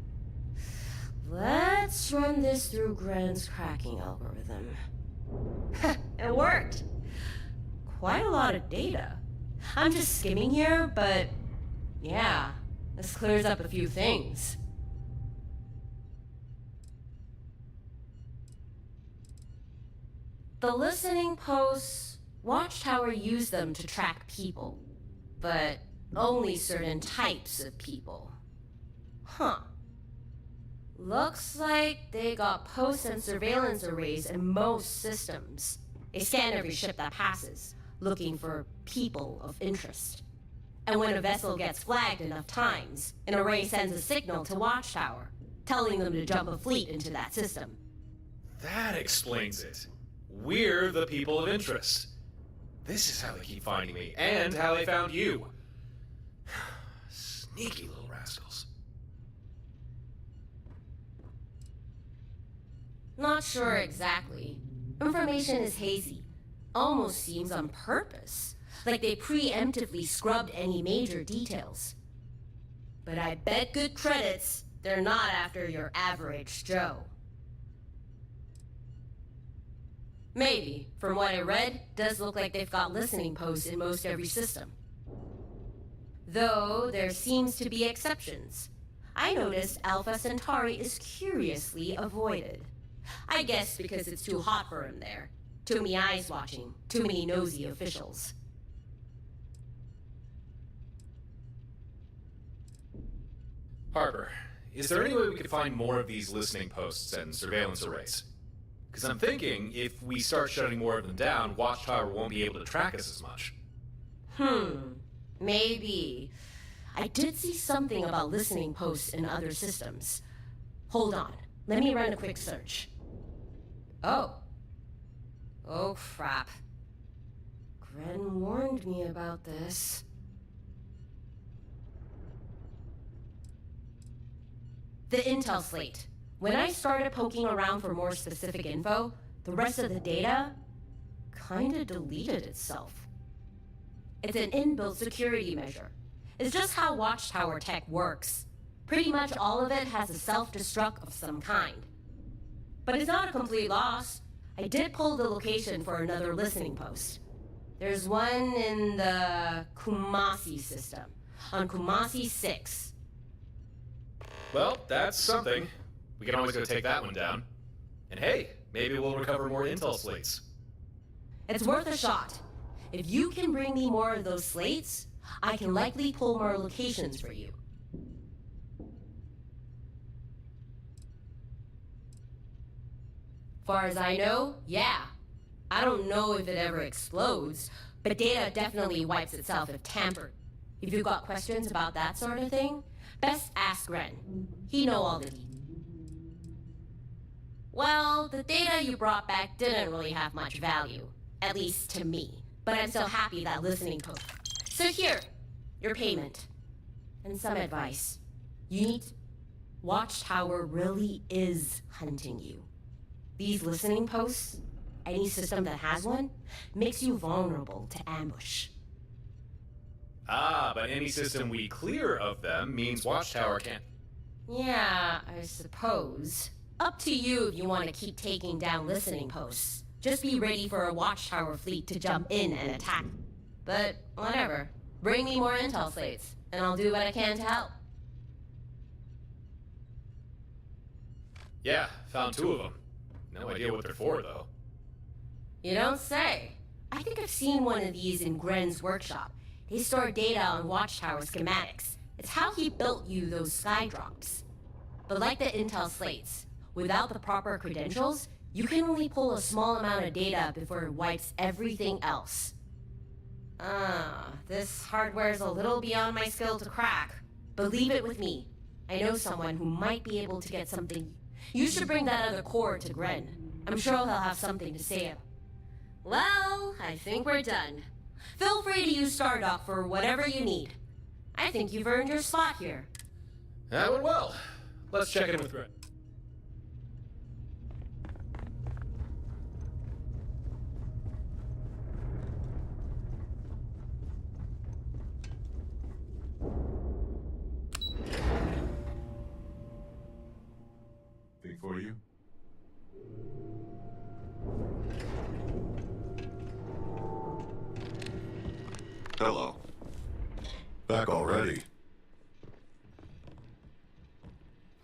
Let's run this through Gren's cracking algorithm. It worked! Quite a lot of data. I'm just skimming here, but yeah, this clears up a few things. The listening posts, Watchtower used them to track people, but only certain types of people. Huh. Looks like they got post and surveillance arrays in most systems. They scan every ship that passes, looking for people of interest. And when a vessel gets flagged enough times, an array sends a signal to Watchtower, telling them to jump a fleet into that system. That explains it. We're the people of interest. This is how they keep finding me, and how they found you. Sneaky little rascals. Not sure exactly. Information is hazy. Almost seems on purpose. Like they preemptively scrubbed any major details. But I bet good credits they're not after your average Joe. Maybe. From what I read, does look like they've got listening posts in most every system. Though there seems to be exceptions. I noticed Alpha Centauri is curiously avoided. I guess because it's too hot for him there. Too many eyes watching, too many nosy officials. Harper, is there any way we could find more of these listening posts and surveillance arrays? Because I'm thinking, if we start shutting more of them down, Watchtower won't be able to track us as much. Maybe. I did see something about listening posts in other systems. Hold on, let me run a quick search. Oh, crap. Gren warned me about this. The intel slate. When I started poking around for more specific info, the rest of the data kinda deleted itself. It's an inbuilt security measure. It's just how Watchtower tech works. Pretty much all of it has a self-destruct of some kind. But it's not a complete loss. I did pull the location for another listening post. There's one in the Kumasi system, on Kumasi 6. Well, that's something. We can always go take that one down. And hey, maybe we'll recover more intel slates. It's worth a shot. If you can bring me more of those slates, I can likely pull more locations for you. Far as I know, yeah. I don't know if it ever explodes, but data definitely wipes itself if tampered. If you've got questions about that sort of thing, best ask Ren. He know all the details. Well, the data you brought back didn't really have much value, at least to me. But I'm still happy that listening post. So here, your payment. And some advice. You need... Watchtower really is hunting you. These listening posts, any system that has one, makes you vulnerable to ambush. Ah, but any system we clear of them means Watchtower can't... Yeah, I suppose. Up to you if you want to keep taking down listening posts. Just be ready for a Watchtower fleet to jump in and attack. But whatever. Bring me more intel slates, and I'll do what I can to help. Yeah, found 2 of them. No idea what they're for, though. You don't say. I think I've seen one of these in Gren's workshop. They store data on Watchtower schematics. It's how he built you those skydrops. But like the intel slates, without the proper credentials, you can only pull a small amount of data before it wipes everything else. This hardware's a little beyond my skill to crack. But leave it with me. I know someone who might be able to get something. You should bring that other core to Gren. I'm sure he'll have something to say. Well, I think we're done. Feel free to use Stardock for whatever you need. I think you've earned your spot here. That went well. Let's check in with Gren. Thing for you? Hello. Back already?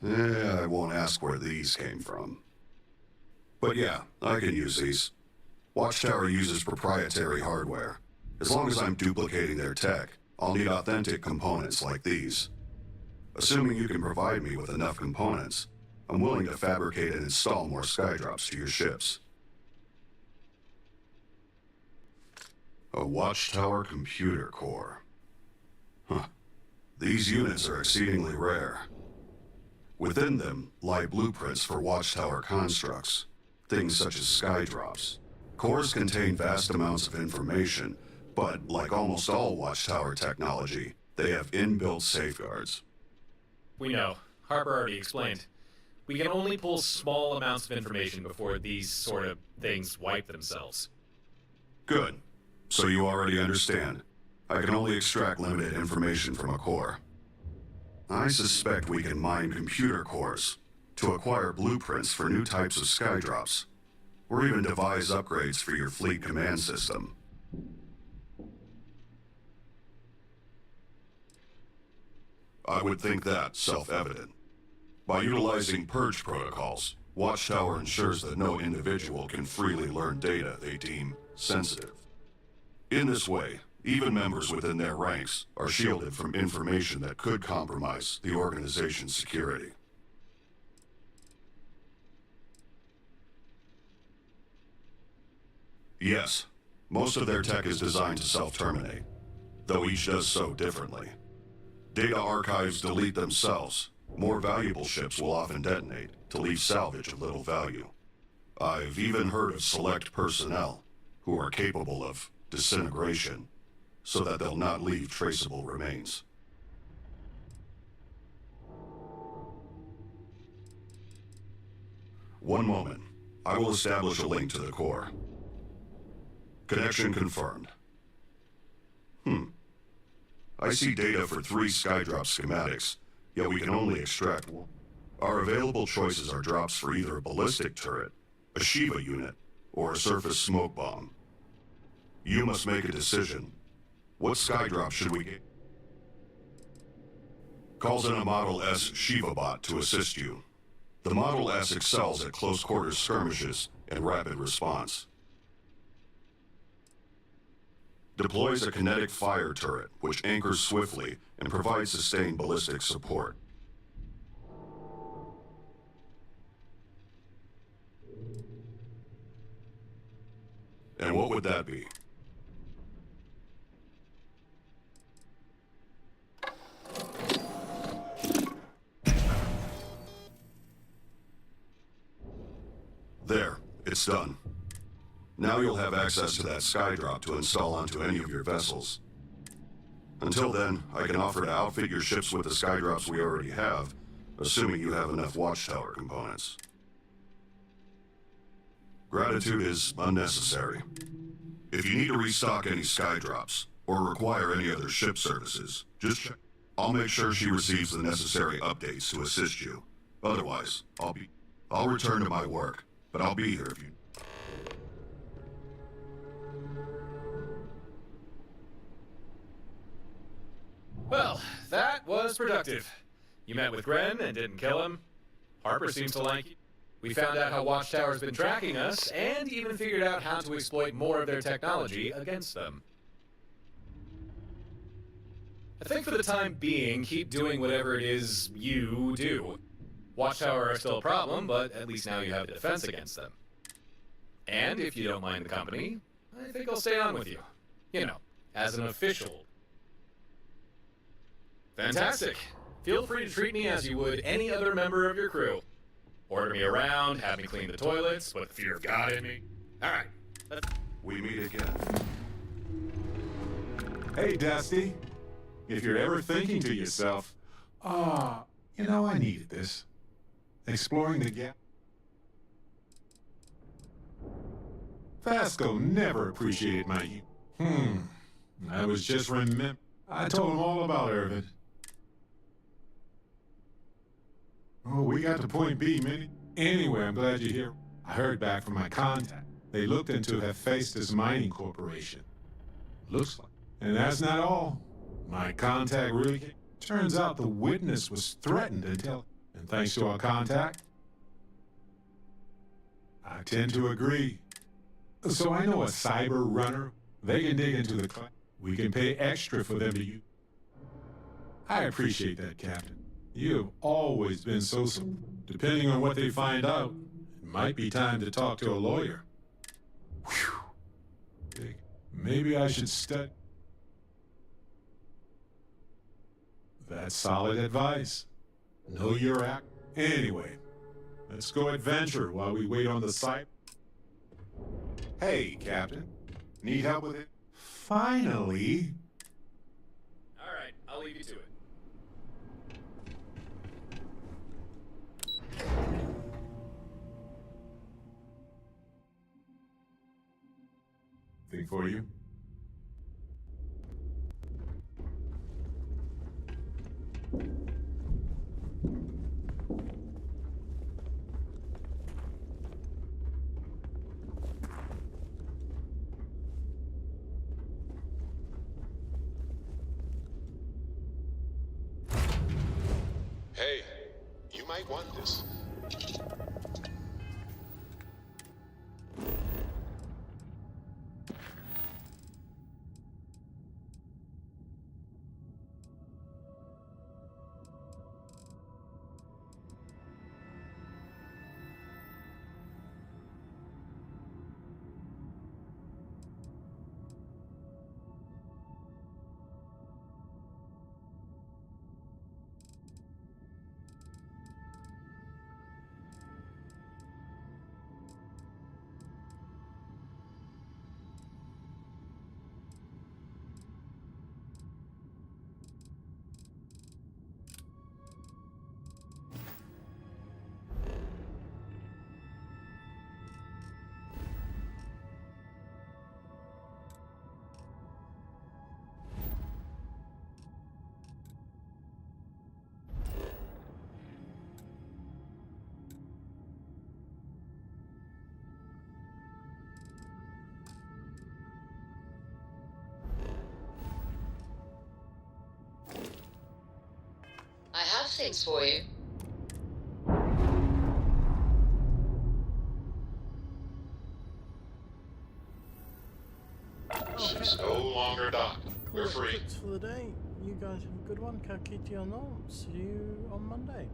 I won't ask where these came from. But yeah, I can use these. Watchtower uses proprietary hardware. As long as I'm duplicating their tech, I'll need authentic components like these. Assuming you can provide me with enough components, I'm willing to fabricate and install more skydrops to your ships. A Watchtower computer core. Huh. These units are exceedingly rare. Within them lie blueprints for Watchtower constructs, things such as skydrops. Cores contain vast amounts of information, but like almost all Watchtower technology, they have inbuilt safeguards. We know. Harper already explained. We can only pull small amounts of information before these sort of things wipe themselves. Good. So you already understand. I can only extract limited information from a core. I suspect we can mine computer cores to acquire blueprints for new types of skydrops, or even devise upgrades for your fleet command system. I would think that self-evident. By utilizing purge protocols, Watchtower ensures that no individual can freely learn data they deem sensitive. In this way, even members within their ranks are shielded from information that could compromise the organization's security. Yes, most of their tech is designed to self-terminate, though each does so differently. Data archives delete themselves. More valuable ships will often detonate to leave salvage of little value. I've even heard of select personnel who are capable of disintegration, so that they'll not leave traceable remains. One moment. I will establish a link to the core. Connection confirmed. I see data for 3 skydrop schematics, yet we can only extract one. Our available choices are drops for either a ballistic turret, a Shiva unit, or a surface smoke bomb. You must make a decision. What skydrop should we get? Calls in a Model S Shiva bot to assist you. The Model S excels at close quarters skirmishes and rapid response. Deploys a kinetic fire turret, which anchors swiftly and provides sustained ballistic support. And what would that be? There, it's done. Now you'll have access to that skydrop to install onto any of your vessels. Until then, I can offer to outfit your ships with the skydrops we already have, assuming you have enough watchtower components. Gratitude is unnecessary. If you need to restock any skydrops, or require any other ship services, just check. I'll make sure she receives the necessary updates to assist you. Otherwise, I'll return to my work, but I'll be here if you... Well, that was productive. You met with Gren and didn't kill him. Harper seems to like you. We found out how Watchtower's been tracking us, and even figured out how to exploit more of their technology against them. I think for the time being, keep doing whatever it is you do. Watchtower are still a problem, but at least now you have a defense against them. And if you don't mind the company, I think I'll stay on with you. You know, as an official. Fantastic. Feel free to treat me as you would any other member of your crew. Order me around, have me clean the toilets, put the fear of God in me. Alright, We meet again. Hey, Dusty. If you're ever thinking to yourself, you know, I needed this. Exploring the gap. Vasco never appreciated my youth. I was just I told him all about Irvin. Oh, we got to point B, Minnie. Anyway, I'm glad you're here. I heard back from my contact. They looked into Hephaestus Mining Corporation. Looks like. And that's not all. My contact really came. Turns out the witness was threatened until... And thanks to our contact, I tend to agree. So I know a cyber runner. They can dig into the cloud. We can pay extra for them to use. I appreciate that, Captain. You've always been so... Depending on what they find out, it might be time to talk to a lawyer. Whew. Maybe I should study. That's solid advice. Know your act. Anyway, let's go adventure while we wait on the site. Hey, Captain. Need help with it? Finally. Alright, I'll leave you to it. Thing for you? Hey, you might want this. I have things for you. is no longer docked. We're Call it free. quits for the day. You guys have a good one. Kakiti or no. See you on Monday.